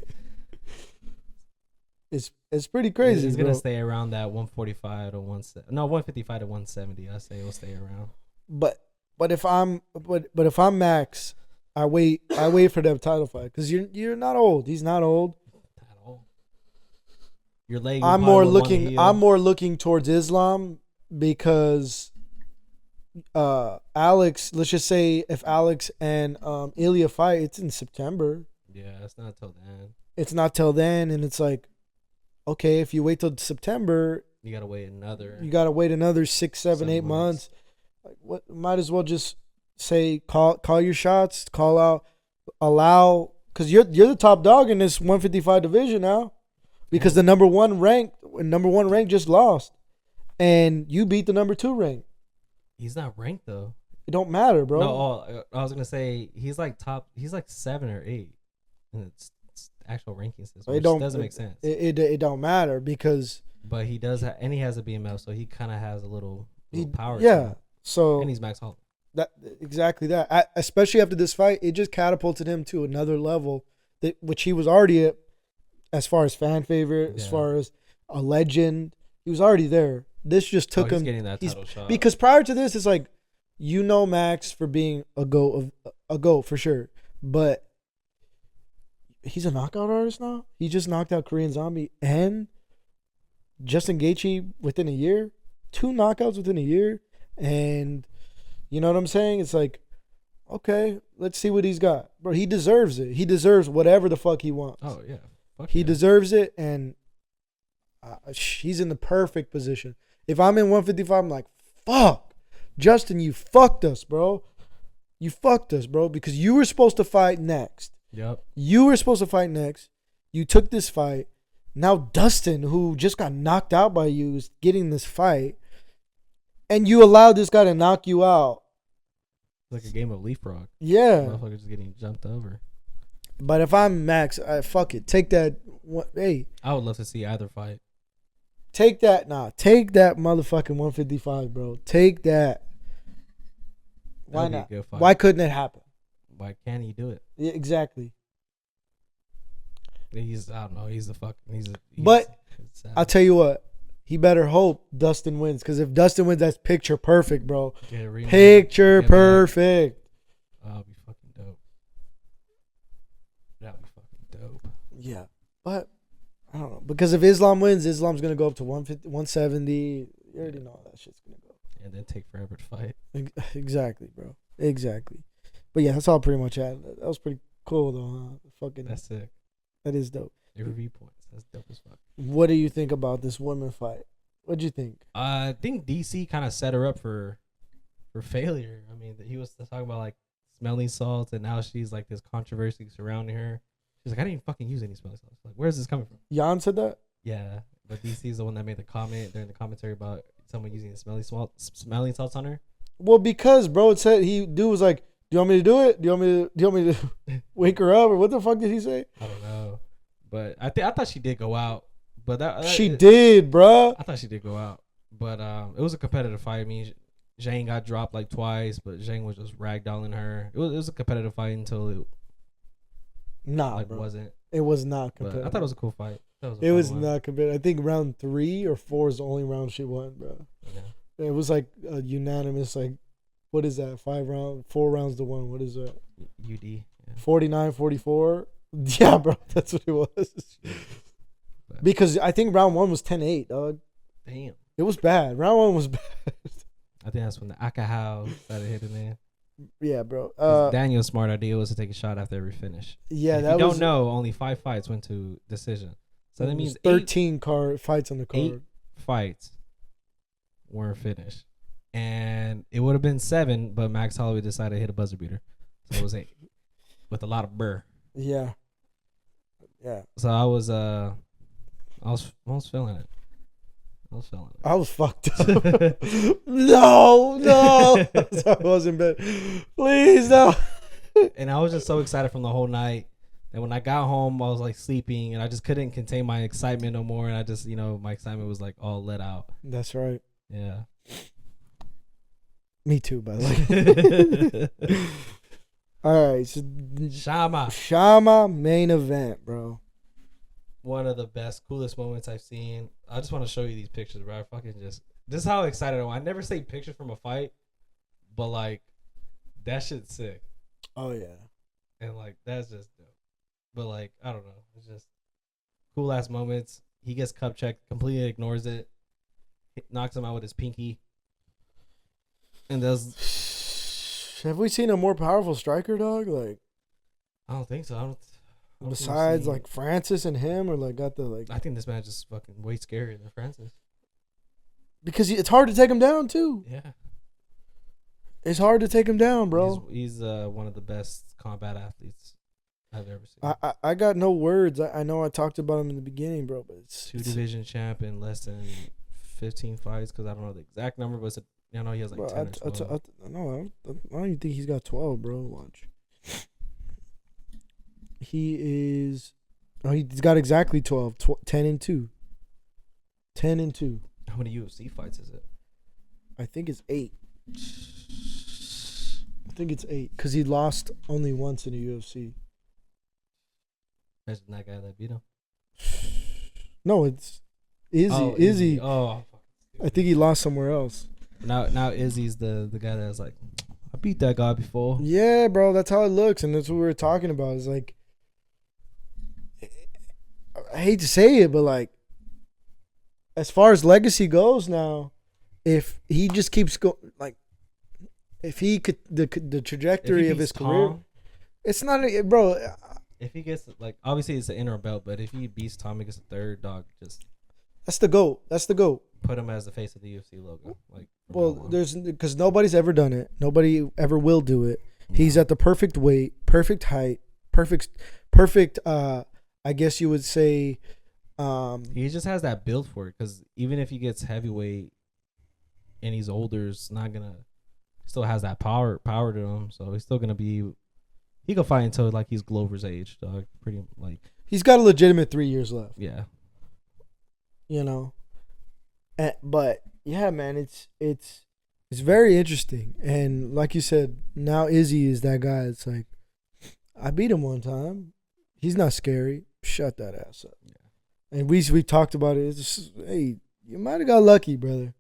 It's pretty crazy. It's gonna stay around that 145 to 155 to 170. I say it'll stay around. But if I'm Max, I wait for that title fight because you're not old. He's not old. Not old. Your leg. I'm more looking towards Islam because Alex. Let's just say if Alex and Ilya fight, it's in September. Yeah, it's not till then. It's not till then, and it's like. Okay, if you wait till September, you gotta wait another 6, 7, 8 months. Like, what? Might as well just say call your shots, call out, allow, because you're the top dog in this 155 division now, because the number one rank just lost, and you beat the number 2 rank. He's not ranked though. It don't matter, bro. No, I was gonna say he's like 7 or 8, and it's actual rankings system, which doesn't make sense. It don't matter because. But he does, and he has a BMF, so he kind of has a little power. Yeah. So. And he's Max Holloway. Exactly that. Especially after this fight, it just catapulted him to another level which he was already at, as far as fan favorite, as far as a legend. He was already there. This just took him. Getting that title shot. Because prior to this, it's like, Max for being a GOAT for sure, but. He's a knockout artist now. He just knocked out Korean Zombie and Justin Gaethje within a year. 2 knockouts within a year. And you know what I'm saying? It's like, okay, let's see what he's got. Bro, he deserves it. He deserves whatever the fuck he wants. Oh, yeah. He deserves it, and he's in the perfect position. If I'm in 155, I'm like, fuck. Justin, you fucked us, bro. You fucked us, bro, because you were supposed to fight next. Yep. You were supposed to fight next. You took this fight. Now Dustin, who just got knocked out by you, is getting this fight. and you allow this guy to knock you out. Like a game of leapfrog. Yeah. Motherfuckers just getting jumped over. But if I'm Max, fuck it. Take that. Hey. I would love to see either fight. Take that. Take that motherfucking 155, bro. Take that. Why not? Why couldn't it happen? Why can't he do it? Yeah, exactly. I don't know. But I'll tell you what. He better hope Dustin wins. Because if Dustin wins, that's picture perfect, bro. Picture perfect. That'll be fucking dope. That'll be fucking dope. Yeah. But, I don't know. Because if Islam wins, Islam's going to go up to 150, 170. You already know how that shit's going to go. And then take forever to fight. Exactly, bro. Exactly. But yeah, that's all pretty much had. That was pretty cool, though, huh? Fucking. That's sick. That is dope. Review points. That's dope as fuck. What do you think about this women fight? What'd you think? I think DC kind of set her up for failure. I mean, he was talking about like smelling salts, and now she's like this controversy surrounding her. She's like, I didn't fucking use any smelling salts. Like, where's this coming from? Jan said that? Yeah, but DC's the one that made the comment during the commentary about someone using the smelling salts on her. Well, because bro, it said dude was like, "Do you want me to do it? Do you want me to wake her up, or what the fuck did he say?" I don't know, but I thought she did go out. But she did, bro. I thought she did go out, but it was a competitive fight. I mean, Zhang got dropped like twice, but Zhang was just ragdolling her. It was a competitive fight until it bro. wasn't. It was not competitive. But I thought it was a cool fight. It was not competitive. I think round 3 or 4 is the only round she won, bro. Yeah. It was like a unanimous, like, what is that? 4 rounds to 1. What is that? UD. Yeah. 49-44. Yeah, bro. That's what it was. Because I think round 1 was 10-8, dog. Damn. It was bad. Round 1 was bad. I think that's when the Akahau started hitting in. Yeah, bro. Daniel's smart idea was to take a shot after every finish. Yeah, that was. Don't know, only 5 fights went to decision. So that means 13 fights on the card. 8 fights weren't finished. And it would have been 7, but Max Holloway decided to hit a buzzer beater. So it was 8. With a lot of burr. Yeah. Yeah. So I was feeling it. I was fucked up. No. I wasn't bad. Please, no. And I was just so excited from the whole night. And when I got home, I was like sleeping, and I just couldn't contain my excitement no more. And I just, my excitement was like all let out. That's right. Yeah. Me too, by the way. All right. So Shama main event, bro. One of the best, coolest moments I've seen. I just want to show you these pictures, bro. I fucking this is how excited I am. I never say pictures from a fight, but like that shit's sick. Oh yeah. And like that's just dope. But like I don't know, it's just cool ass moments. He gets cup checked, completely ignores it, knocks him out with his pinky, and does. Have we seen a more powerful striker, dog? Like, I don't think so. I don't Besides, like Francis and him, or like got the like. I think this match is fucking way scarier than Francis. Because it's hard to take him down too. Yeah. It's hard to take him down, bro. He's one of the best combat athletes I've ever seen. I got no words. I know I talked about him in the beginning, bro, but it's 2 division champ in less than 15 fights, because I don't know the exact number, but he has like 10 or 12. I don't even think he's got 12, bro. Watch. He is. Oh, he's got exactly 12. 10-2. 10-2. How many UFC fights is it? I think it's 8. I think it's 8 because he lost only once in the UFC. Imagine that guy that beat him. No, it's Izzy. Izzy. Oh, I think he lost somewhere else. Now Izzy's the guy that's like, I beat that guy before. Yeah, bro, that's how it looks, and that's what we were talking about. It's like, I hate to say it, but like, as far as legacy goes now, if he just keeps going, like, if he could the trajectory of his career, it's not, bro. If he gets, like, obviously it's an interim belt, but if he beats Tommy, gets a third, dog, just that's the GOAT. That's the GOAT. Put him as the face of the UFC logo. Like, well, because nobody's ever done it. Nobody ever will do it. No. He's at the perfect weight, perfect height, perfect. I guess you would say. He just has that build for it, because even if he gets heavyweight, and he's older, is not gonna. Still has that power to him, so he's still gonna be. He can fight until like he's Glover's age, dog. Pretty like. He's got a legitimate 3 years left. Yeah. You know. But yeah, man, it's very interesting, and like you said, now Izzy is that guy. It's like, I beat him one time. He's not scary. Shut that ass up. Yeah. And we talked about it. It's just, hey, you might have got lucky, brother.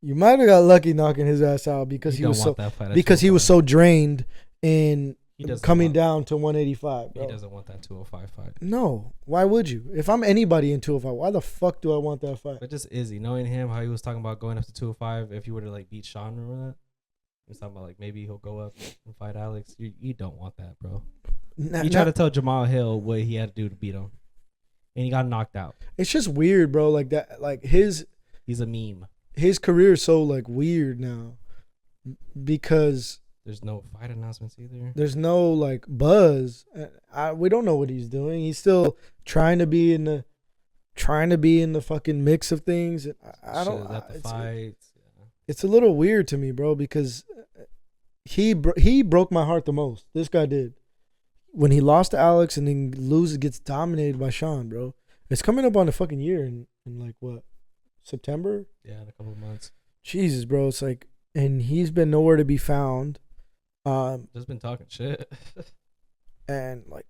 You might have got lucky knocking his ass out because he was so drained in coming down to 185. Bro. He doesn't want that 205 fight. No, why would you? If I'm anybody in 205, why the fuck do I want that fight? But just Izzy, knowing him, how he was talking about going up to 205, if you were to like beat Sean, remember that? He was talking about like maybe he'll go up and fight Alex. You don't want that, bro. You tried to tell Jamal Hill what he had to do to beat him, and he got knocked out. It's just weird, bro. Like that, like he's a meme. His career is so like weird now because there's no fight announcements either. There's no like buzz. We don't know what he's doing. He's still trying to be in the fucking mix of things. I don't. It's a little weird to me, bro, because he broke my heart the most. This guy did when he lost to Alex and then gets dominated by Sean, bro. It's coming up on a fucking year in like what, September? Yeah, in a couple of months. Jesus, bro. It's like, and he's been nowhere to be found. Just been talking shit. And like,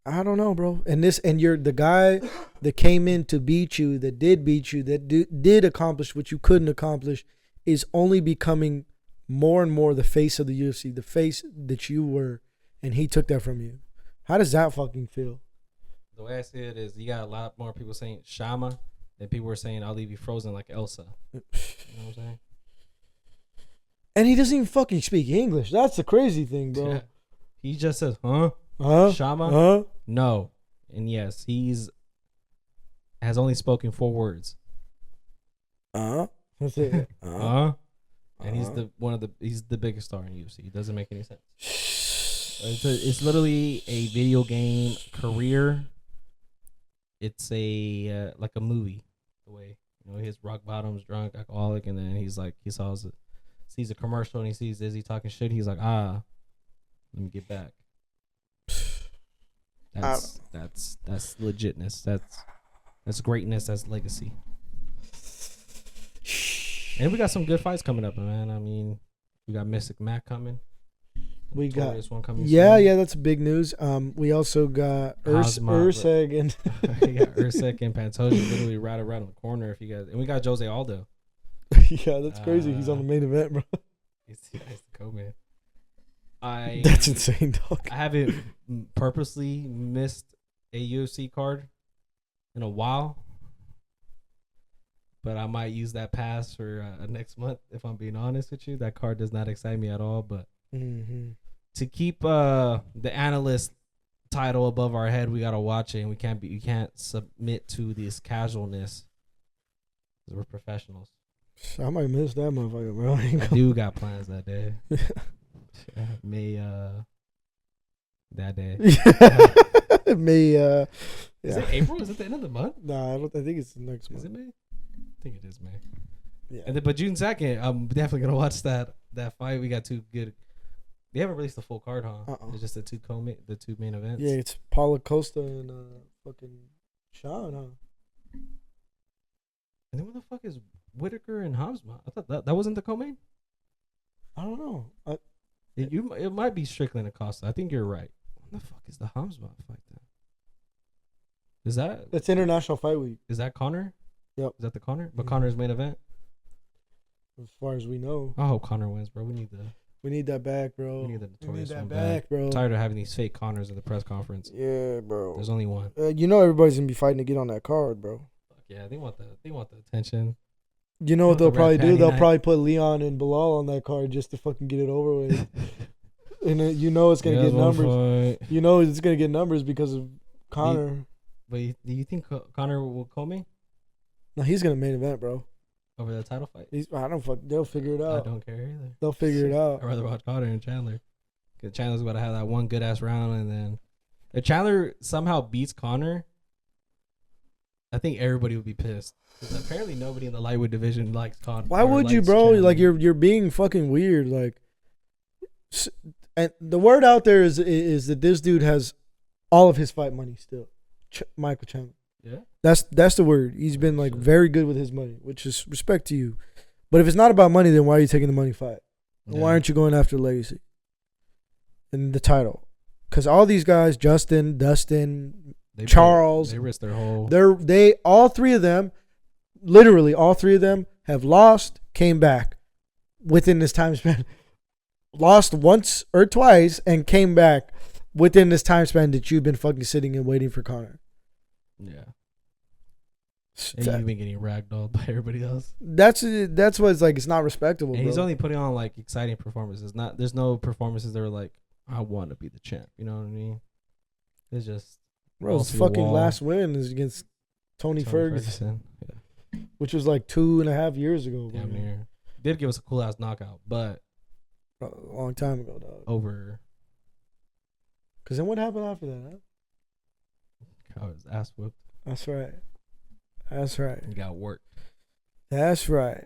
I don't know, bro. And you're the guy that came in to beat you, that did beat you, that did accomplish what you couldn't accomplish, is only becoming more and more the face of the UFC, the face that you were, and he took that from you. How does that fucking feel? The way I see it is, you got a lot more people saying Shama than people were saying I'll leave you frozen like Elsa. You know what I'm saying? And he doesn't even fucking speak English. That's the crazy thing, bro. Yeah. He just says, huh? Shama? Huh? No. And yes, has only spoken 4 words. That's it. And he's the biggest star in UFC. It doesn't make any sense. It's literally a video game career. It's a like a movie. The way, you know, his rock bottom's drunk, alcoholic, and then he's like, he sees a commercial and he sees Izzy talking shit. He's like, let me get back. That's legitness. That's greatness. That's legacy. And we got some good fights coming up, man. I mean, we got Mystic Mac coming. We got one coming. Yeah, that's big news. We also got Urseg and we got Urseg and Pantoja literally right around the corner. If you guys, and we got Jose Aldo. Yeah, that's crazy. He's on the main event, bro. He's the co-man. That's insane, dog. I haven't purposely missed a UFC card in a while, but I might use that pass for next month. If I'm being honest with you, that card does not excite me at all. But to keep the analyst title above our head, we gotta watch it, and we can't submit to this casualness because we're professionals. I might miss that motherfucker, bro. I do got plans that day. May that day. May Is it April? Is it the end of the month? Nah, I think it's the next month. Is it May? I think it is May. Yeah. And then, but June 2nd, I'm definitely gonna watch that fight. We got 2 good. They haven't released the full card, huh? It's just the 2 main events. Yeah, it's Paulo Costa and fucking Sean, huh? And then what the fuck is Whitaker and Hamzat? I thought that wasn't the co-main. I don't know. It might be Strickland and Costa. I think you're right. What the fuck is the Hamzat fight then? Is that? That's International Fight Week. Is that Conor? Yep. Is that the Conor? But Conor's main event. As far as we know. I hope Conor wins, bro. We need that back, bro. We need the notorious one back, bro. I'm tired of having these fake Conors at the press conference. Yeah, bro. There's only one. You know everybody's gonna be fighting to get on that card, bro. Yeah, they want the attention. You know what they'll probably do? They'll probably put Leon and Bilal on that card just to fucking get it over with. And you know it's gonna get numbers. You know it's gonna get numbers because of Conor. But do you think Conor will call me? No, he's gonna main event, bro. Over the title fight? I don't fuck. They'll figure it out. I don't care either. They'll figure it out. I'd rather watch Conor and Chandler. Because Chandler's about to have that one good ass round, and then if Chandler somehow beats Conor, I think everybody would be pissed. Because apparently nobody in the lightweight division likes Conor. Why would you, bro? Like you're being fucking weird. Like, and the word out there is that this dude has all of his fight money still. Michael Chandler. Yeah. That's the word. He's been like very good with his money, which is respect to you. But if it's not about money, then why are you taking the money fight? Yeah. Why aren't you going after legacy and the title? Because all these guys, Justin, Dustin, Charles, they risked their whole. They all three of them, literally all three of them, have lost, came back within this time span. Lost once or twice and came back within this time span that you've been fucking sitting and waiting for Conor. Yeah. And you've been getting ragdolled by everybody else. That's what it's like. It's not respectable. And he's only putting on like exciting performances. There's no performances that are like, I want to be the champ. You know what I mean? It's just. Bro, his fucking last win is against Tony Ferguson. Yeah. Which was like 2.5 years ago. Damn near. Did give us a cool ass knockout, but. A long time ago, dog. Over. Because then what happened after that, huh? I was ass whooped. That's right. That's right. He got worked. That's right.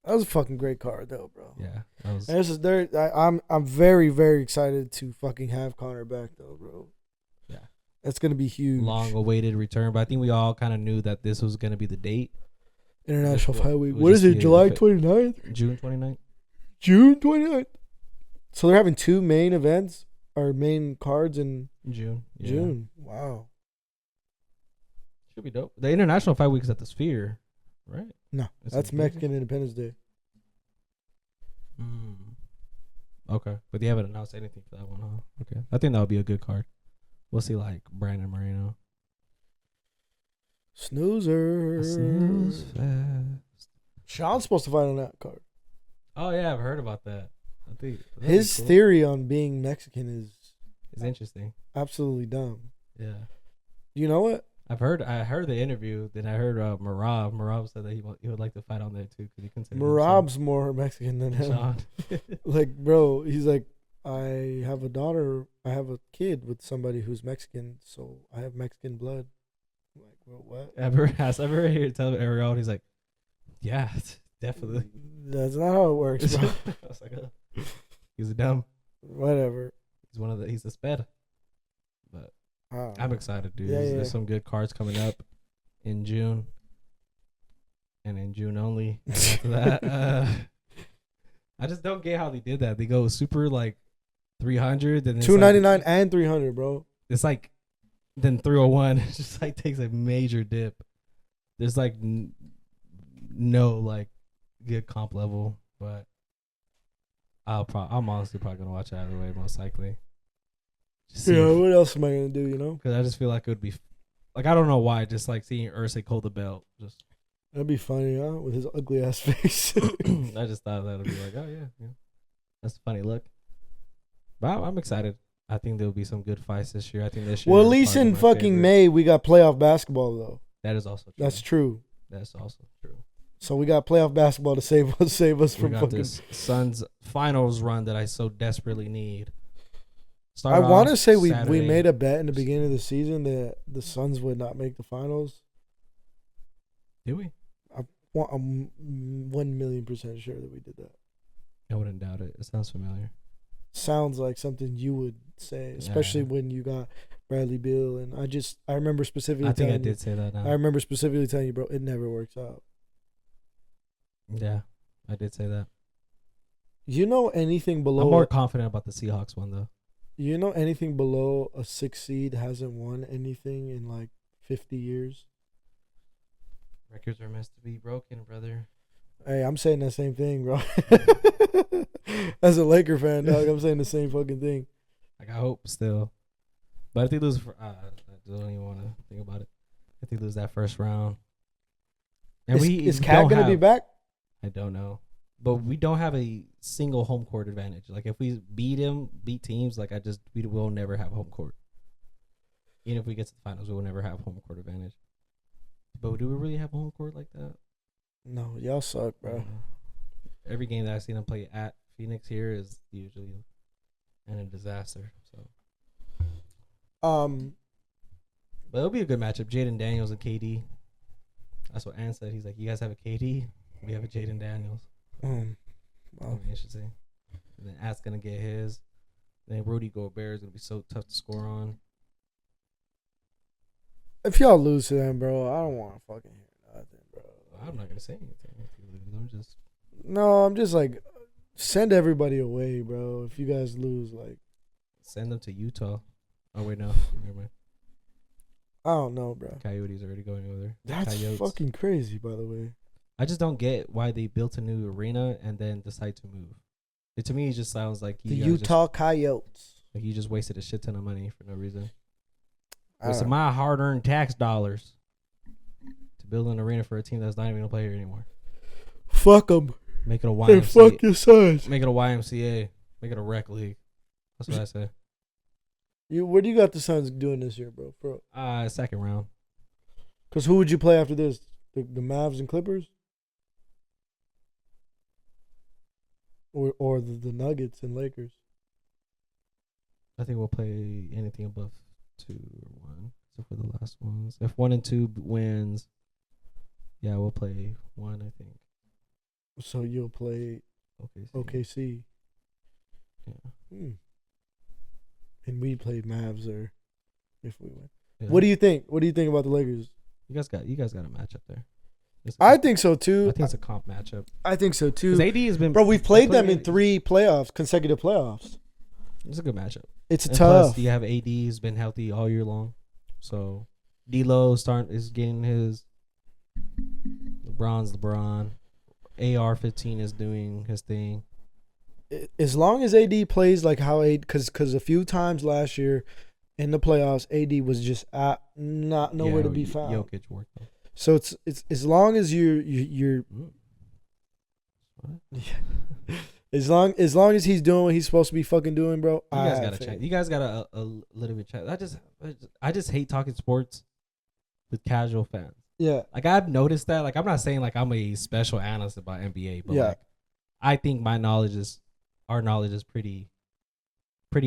That was a fucking great card, though, bro. Yeah. That was. I'm very, very excited to fucking have Conor back, though, bro. Yeah. That's going to be huge. Long awaited return, but I think we all kind of knew that this was going to be the date. International Fight Week. What is it, July 29th? June 29th? June 29th. So they're having two main events or main cards in June. Yeah. June. Wow. Should be dope. The International Fight Week is at the Sphere, right? No, that's Mexican Independence Day. Okay, but they haven't announced anything for that one, huh? Okay, I think that would be a good card. We'll see, like Brandon Moreno. Snoozer. Snooze fast. Sean's supposed to fight on that card. Oh yeah, I've heard about that. I think his theory on being Mexican is interesting. Absolutely dumb. Yeah. You know what? I heard the interview. Then I heard Marab. Marab said that he would like to fight on there too because he considers Marab's more Mexican than him. Like, bro, he's like, I have a daughter. I have a kid with somebody who's Mexican, so I have Mexican blood. I'm like, well, what? Ever hear you tell Ariel? He's like, yeah, definitely. That's not how it works, bro. I was like, he's a dumb. Whatever. He's a sped. But I'm excited, dude. There's some good cards coming up in June. And in June only. And after that, I just don't get how they did that. They go super like 300, then $299 like, and 300, bro. It's like then 301. It just like takes a major dip. There's like no like good comp level, but I'm honestly probably gonna watch it either way, most likely. What else am I gonna do? You know, because I just feel like it would be, like I don't know why, just like seeing Usyk hold the belt, just that'd be funny, huh? With his ugly ass face. I just thought that would be like, oh yeah, that's a funny look. But I'm excited. I think there'll be some good fights this year. I think this year. Well, at least in fucking May we got playoff basketball though. That is also true. That's true. That's also true. So we got playoff basketball to save us from fucking this Suns finals run that I so desperately need. I want to say we made a bet in the beginning of the season that the Suns would not make the finals. Did we? I'm 1,000,000% sure that we did that. I wouldn't doubt it. It sounds familiar. Sounds like something you would say, especially when you got Bradley Beal. And I remember specifically. I think I did say that. Now. I remember specifically telling you, bro, it never works out. Yeah, I did say that. You know anything below? I'm more confident about the Seahawks one though. You know anything below a 6 seed hasn't won anything in like 50 years? Records are meant to be broken, brother. Hey, I'm saying that same thing, bro. As a Laker fan, dog, I'm saying the same fucking thing. Like, I hope still. But if they lose, I don't even want to think about it. If they lose that first round. And is Cat going to be back? I don't know. But we don't have a single home court advantage. Like, if we beat teams, like, we will never have home court. Even if we get to the finals, we will never have home court advantage. But do we really have home court like that? No, y'all suck, bro. Every game that I've seen them play at Phoenix here is usually a disaster. So, but it'll be a good matchup. Jaden Daniels and KD. That's what Ann said. He's like, you guys have a KD, we have a Jaden Daniels. Wow. Interesting. And then At's gonna get his. Then Rudy Gobert is gonna be so tough to score on. If y'all lose to them, bro, I don't want to fucking hear nothing, bro. I'm not gonna say anything. I'm just. No, I'm just like, send everybody away, bro. If you guys lose, like, send them to Utah. Oh wait, no, never mind. I don't know, bro. Coyotes already going over there. That's Coyotes. fucking crazy, by the way. I just don't get why they built a new arena and then decide to move. To me, it just sounds like the Utah Coyotes. Like you just wasted a shit ton of money for no reason. Wasted my hard-earned tax dollars to build an arena for a team that's not even gonna play here anymore. Fuck them. Make it a YMCA. And fuck your sons. Make it a YMCA. Make it a rec league. That's what I say. What do you got the Suns doing this year, bro? Second round. Because who would you play after this? The Mavs and Clippers? Or the Nuggets and Lakers? I think we'll play anything above 2 or 1, except for the last ones. If 1 and 2 wins, yeah, we'll play 1, I think. So you'll play OKC. Yeah. And we play Mavs or if we win. Yeah. What do you think? What do you think about the Lakers? You guys got a matchup there. I think so too. I think it's a comp matchup. I think so too. AD has been, bro. We've played them in 3 consecutive playoffs. It's a good matchup. It's tough. Plus, you have AD who's been healthy all year long, so D'Lo is getting his. LeBron. AR-15 is doing his thing. As long as AD plays like how because a few times last year in the playoffs, AD was just not nowhere to be found. Jokic worked though. So it's as long as you're as long as he's doing what he's supposed to be fucking doing, bro. You guys got a chance. You guys got a little bit chance. I just hate talking sports with casual fans. Yeah. Like I've noticed that. Like I'm not saying like I'm a special analyst about NBA, but like I think our knowledge is pretty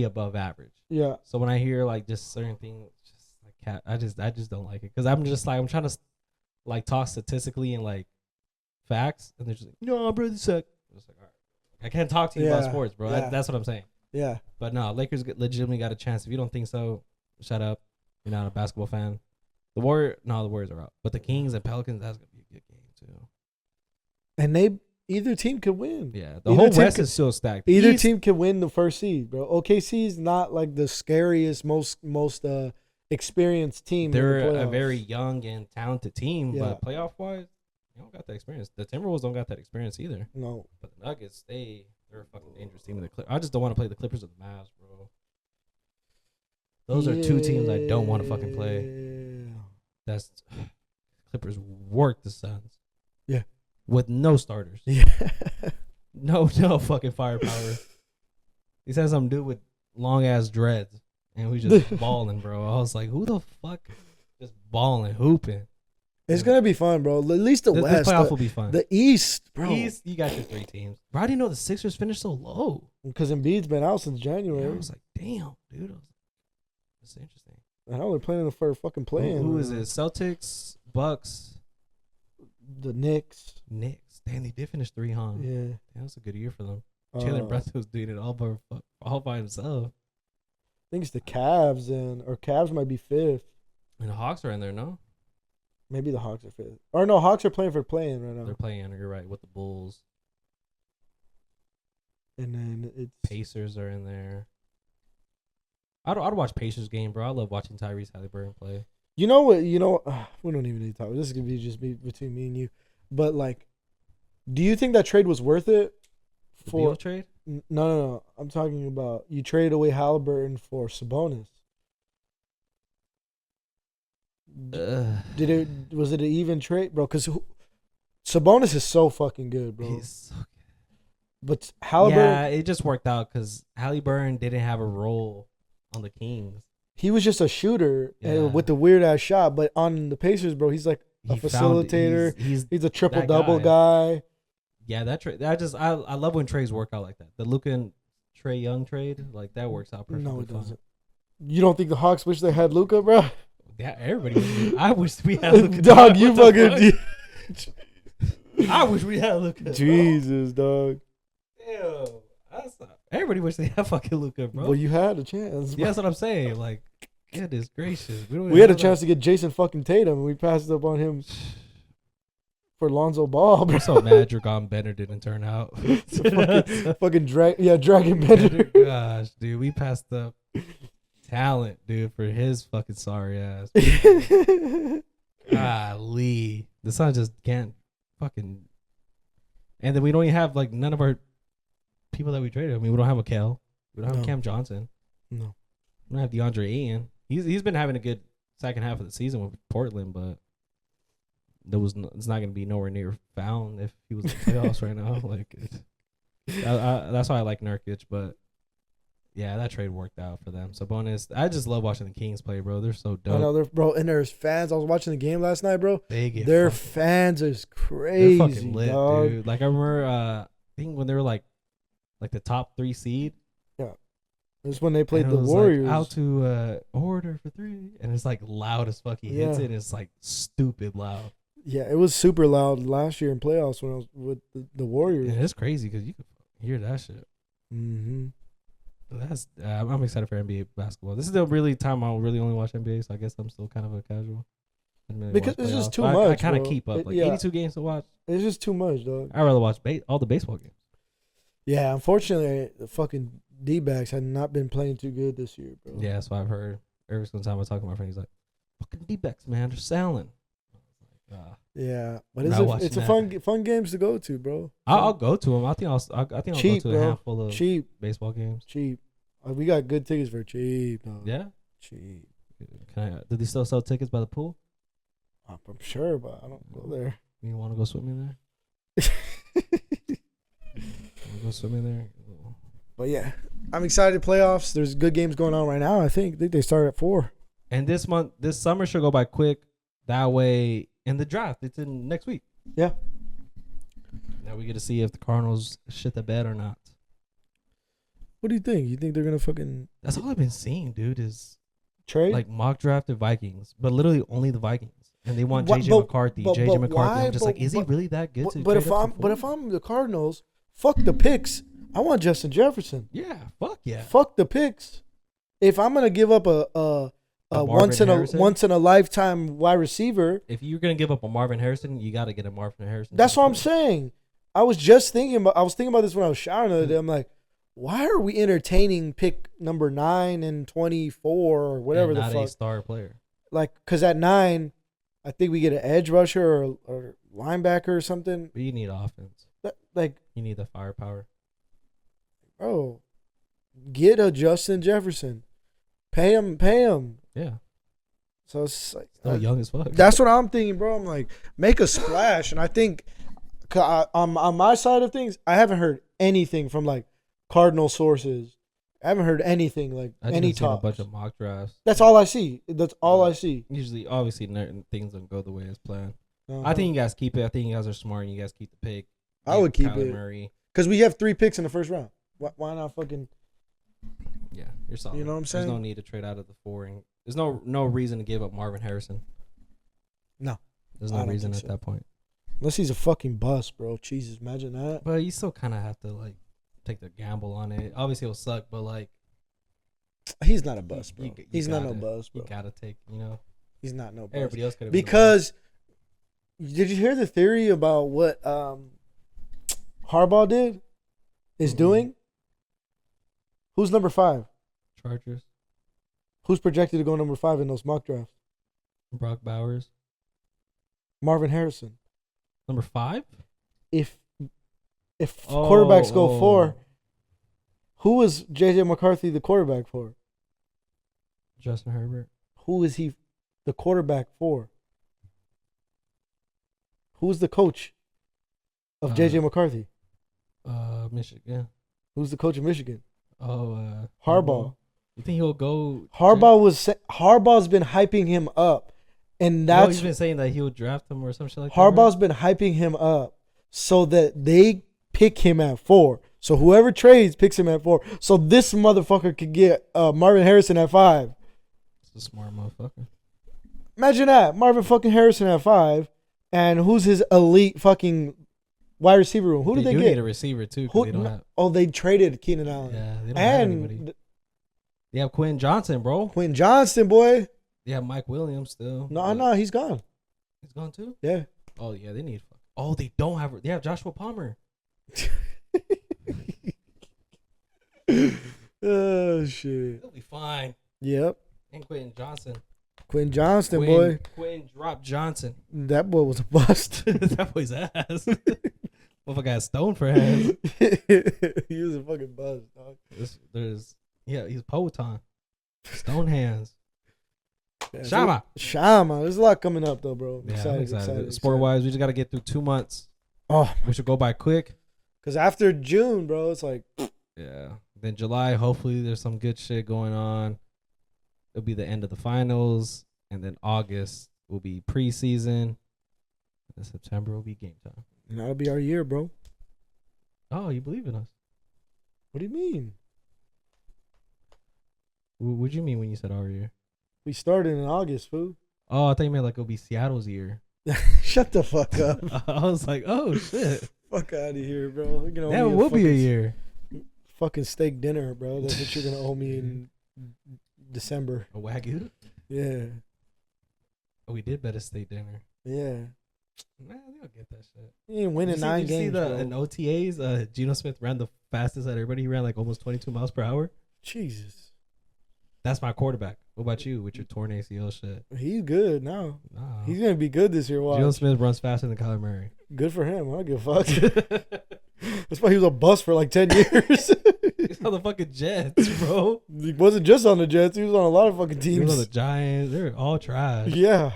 above average. Yeah. So when I hear like just certain things, just like I just don't like it because I'm just like I'm trying to like talk statistically and like facts, and they're just like, no, bro, this suck. I'm just like, all right, I can't talk to you about sports, bro. Yeah. That's what I'm saying. Yeah. But no, Lakers legitimately got a chance. If you don't think so, shut up. You're not a basketball fan. The Warriors are out, but the Kings and Pelicans, that's gonna be a good game too. And either team could win. Yeah, the whole West is still stacked. Either team can win the first seed, bro. OKC's not like the scariest, most experienced team. They're a very young and talented team, but playoff wise, they don't got that experience. The Timberwolves don't got that experience either. No, but the Nuggets, they're a fucking dangerous team. I just don't want to play the Clippers or the Mavs, bro. Those are 2 teams I don't want to fucking play. That's Clippers work the Suns. Yeah. With no starters. Yeah. no fucking firepower. He said something dude with long ass dreads. And we just balling, bro. I was like, who the fuck just balling, hooping? It's going to be fun, bro. At least the West. This playoff will be fun. The East, bro. East, you got your 3 teams. Bro, I didn't know the Sixers finished so low. Because Embiid's been out since January. Yeah, I was like, damn, dude. That's interesting. I know they're playing for fucking playing. Who is it? Celtics, Bucks, the Knicks. Damn, they did finish 3, huh? Yeah. That was a good year for them. Jalen Brunson was doing it all by himself. I think it's the Cavs or Cavs might be 5th. And the Hawks are in there, no? Maybe the Hawks are 5th. Or no, Hawks are playing for playing right now. They're playing, you're right, with the Bulls. And then it's Pacers are in there. I'd watch Pacers game, bro. I love watching Tyrese Halliburton play. You know what? We don't even need to talk. This is gonna be just between me and you. But like, do you think that trade was worth it? For trade? No. I'm talking about you traded away Halliburton for Sabonis. Was it an even trade, bro? Because Sabonis is so fucking good, bro. He's so good. But Halliburton, yeah, it just worked out because Halliburton didn't have a role on the Kings. He was just a shooter with the weird ass shot. But on the Pacers, bro, he's like a facilitator. He's a triple double guy. Yeah, that trade. I love when trades work out like that. The Luka and Trae Young trade, like that works out perfectly. No, it doesn't. You don't think the Hawks wish they had Luka, bro? Yeah, everybody. I wish we had Luka. Dog, you fucking. I wish we had Luka. Jesus, dog. Damn. Everybody wish they had fucking Luka, bro. Well, you had a chance. Yeah, that's what I'm saying. Like, goodness gracious. We had a chance to get Jason fucking Tatum, and we passed up on him for Lonzo Ball. Bro. I'm so mad Dragon Bender didn't turn out. Dragon Bender. Gosh, dude, we passed up talent, dude, for his fucking sorry ass. Golly. The Suns just can't fucking. And then we don't even have, like, none of our people that we traded. I mean, we don't have Mikal. We don't have Cam Johnson. No. We don't have DeAndre Ayton. He's been having a good second half of the season with Portland, but it's not going to be nowhere near found if he was in the playoffs right now. Like, that's why I like Nurkic, but yeah, that trade worked out for them. So bonus, I just love watching the Kings play, bro. They're so dope. I know, bro, and there's fans. I was watching the game last night, bro. Their fans is crazy, they're fucking lit, dog. dude. Like I remember, I think when they were like the top 3 seed. Yeah, it's when they played the was Warriors. Like, out to order for 3, and it's like loud as fuck. He hits it, and it's like stupid loud. Yeah, it was super loud last year in playoffs when I was with the Warriors. And it's crazy because you can hear that shit. Mm-hmm. That's I'm excited for NBA basketball. This is the really time I'll really only watch NBA, so I guess I'm still kind of a casual. Because it's just too much. I kind of keep up. 82 games to watch. It's just too much, dog. I'd rather watch all the baseball games. Yeah, unfortunately, the fucking D-backs had not been playing too good this year, bro. Yeah, that's what I've heard. Every single time I talk to my friend, he's like, fucking D-backs, man, they're selling. Yeah, but it's a fun games to go to, bro. I'll go to them. I think I'll go to a handful of baseball games. Cheap. We got good tickets for cheap. Dog. Yeah, cheap. Do they still sell tickets by the pool? I'm sure, but I don't go there. You want to go swimming there? Go swimming there. But yeah, I'm excited. Playoffs. There's good games going on right now. I think they start at 4. And this summer should go by quick. That way, in the draft, it's in next week. Yeah. Now we get to see if the Cardinals shit the bed or not. What do you think? You think they're gonna fucking? That's all I've been seeing, dude. Is trade like mock drafted Vikings, but literally only the Vikings, and they want JJ McCarthy. JJ McCarthy. I'm just like, is he really that good? But if I'm the Cardinals, fuck the picks. I want Justin Jefferson. Yeah, fuck yeah. Fuck the picks. If I'm gonna give up a once in a lifetime wide receiver, if you're gonna give up a Marvin Harrison, you got to get a Marvin Harrison. That's what I'm saying. I was thinking about this when I was showering the other day. I'm like, why are we entertaining pick number 9 and 24 or whatever the fuck? Not a star player. Like, cause at 9, I think we get an edge rusher or linebacker or something. But you need offense. You need the firepower. Bro, get a Justin Jefferson. Pay him. Yeah. So it's like still young as fuck. That's what I'm thinking, bro. I'm like, make a splash. And I think on my side of things, I haven't heard anything from like Cardinal sources. I haven't heard anything like any talk. A bunch of mock drafts. That's all I see. That's all I see. Usually, obviously, things don't go the way as planned. I think you guys keep it. I think you guys are smart and you guys keep the pick. I would keep Kyler it. Murray. Because we have 3 picks in the first round. Why not fucking... Yeah, you're solid. You know what I'm saying? There's no need to trade out of the 4. And there's no reason to give up Marvin Harrison. No. There's no reason at that point. Unless he's a fucking bust, bro. Jesus, imagine that. But you still kind of have to, like, take the gamble on it. Obviously, it'll suck, but, like... He's not a bust, bro. He's not no bust, bro. You gotta take, He's not no bust. Everybody else could have because... Did you hear the theory about what Harbaugh is doing? Who's number 5? Chargers. Who's projected to go number 5 in those mock drafts? Brock Bowers. Marvin Harrison. Number 5? If quarterbacks go 4, who is JJ McCarthy the quarterback for? Justin Herbert. Who is he the quarterback for? Who's the coach of JJ McCarthy? Michigan. Who's the coach of Michigan? Harbaugh. You think he'll go? Harbaugh's been hyping him up, and that's he's been saying that he'll draft him or some shit like that. Harbaugh's been hyping him up so that they pick him at 4. So whoever trades picks him at 4. So this motherfucker could get Marvin Harrison at 5. It's a smart motherfucker. Imagine that, Marvin fucking Harrison at 5. And who's his elite fucking wide receiver room? Who did they do get? Need a receiver too. They don't have. Oh, they traded Keenan Allen. Yeah, they don't have anybody. They have Quentin Johnson, bro. Quentin Johnson, boy. They have Mike Williams still. No, he's gone. He's gone too? Yeah. Oh, yeah, they need... Oh, they don't have... They have Joshua Palmer. Oh, shit. He'll be fine. Yep. And Quentin Johnson. Quentin Johnston, boy. Quentin Drop Johnson. That boy was a bust. That boy's ass. Motherfucker got stoned for ass. He was a fucking bust, dog. He's Poton. Stone hands. Yeah, Shama. There's a lot coming up, though, bro. Yeah, I'm excited. Sport-wise, we just got to get through 2 months. Oh. We should go by quick. Because after June, bro, it's like... Yeah. Then July, hopefully there's some good shit going on. It'll be the end of the finals. And then August will be preseason. And September will be game time. And that'll be our year, bro. Oh, you believe in us? What do you mean? What do you mean when you said our year? We started in August, fool. Oh, I thought you meant like it'll be Seattle's year. Shut the fuck up. I was like, oh, shit. Fuck out of here, bro. That will be a year. Fucking steak dinner, bro. That's what you're going to owe me in December. A Wagyu? Yeah. Oh, we did bet a steak dinner. Yeah. Man, they don't get that shit. He ain't winning 9 games, bro. In OTAs, Geno Smith ran the fastest out of everybody. He ran like almost 22 miles per hour. Jesus. That's my quarterback. What about you with your torn ACL shit? He's good now. Nah. He's going to be good this year. Geno Smith runs faster than Kyler Murray. Good for him. I don't give a fuck. That's why he was a bust for like 10 years. He's on the fucking Jets, bro. He wasn't just on the Jets. He was on a lot of fucking teams. He was on the Giants. They're all trash. Yeah.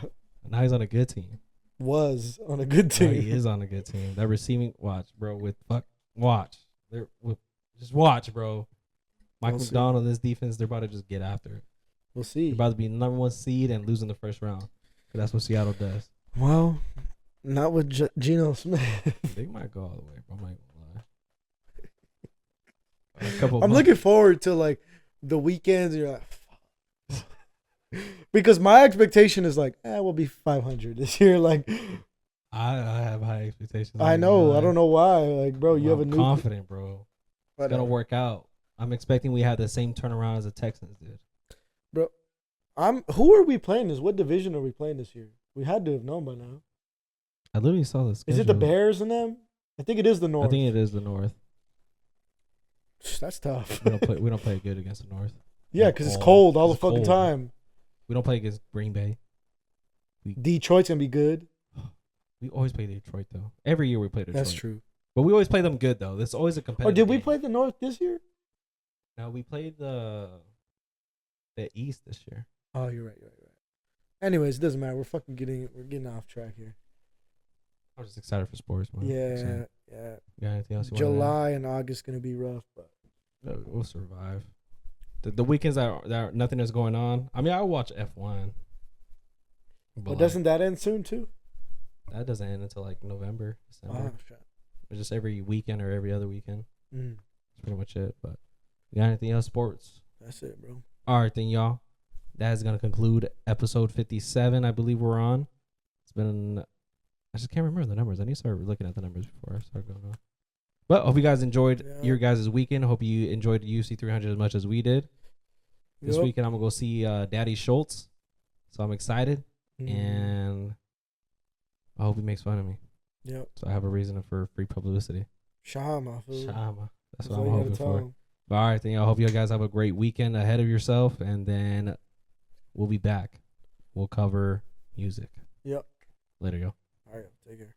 Now he's on a good team. Was on a good team. He is on a good team. That receiving watch. Just watch, bro. Mike McDonald, this defense, they're about to just get after it. We'll see. They're about to be number 1 seed and lose in the first round. That's what Seattle does. Well, not with Geno Smith. They might go all the way, bro. I'm not gonna lie. I'm looking forward to like the weekends. And you're like, because my expectation is like, we'll be 500 this year. Like, I have high expectations. I know. I don't know why. Like, bro, you have a new confident, bro. It's gonna work out. I'm expecting we have the same turnaround as the Texans did. Bro, who are we playing this? What division are we playing this year? We had to have known by now. I literally saw this. Is it the Bears and them? I think it is the North. I think it is the North. That's tough. We don't play good against the North. Yeah, because it's cold all the fucking time. We don't play against Green Bay. Detroit's gonna be good. We always play Detroit though. Every year we play Detroit. That's true. But we always play them good though. There's always a competitive. Or did we game. play the North this year? No, we played the East this year. Oh, you're right. Anyways, it doesn't matter. We're getting off track here. I'm just excited for sports, man. Yeah. You got anything else you July and August gonna be rough, but we'll survive. The weekends that nothing is going on. I mean, I'll watch F1. But doesn't that end soon too? That doesn't end until like November, December. Oh, shit. It's just every weekend or every other weekend. Mm. That's pretty much it. But you got anything else, sports? That's it, bro. All right, then, y'all. That is going to conclude episode 57, I believe we're on. It's been... I just can't remember the numbers. I need to start looking at the numbers before I start going on. But I hope you guys enjoyed your guys' weekend. I hope you enjoyed the UFC 300 as much as we did. This weekend, I'm going to go see Daddy Schultz. So I'm excited. And I hope he makes fun of me. Yep. So I have a reason for free publicity. Shama, fool. Shama. That's what I'm hoping for. But all right, then, I hope you guys have a great weekend ahead of yourself. And then we'll be back. We'll cover music. Yep. Later, y'all. All right, take care.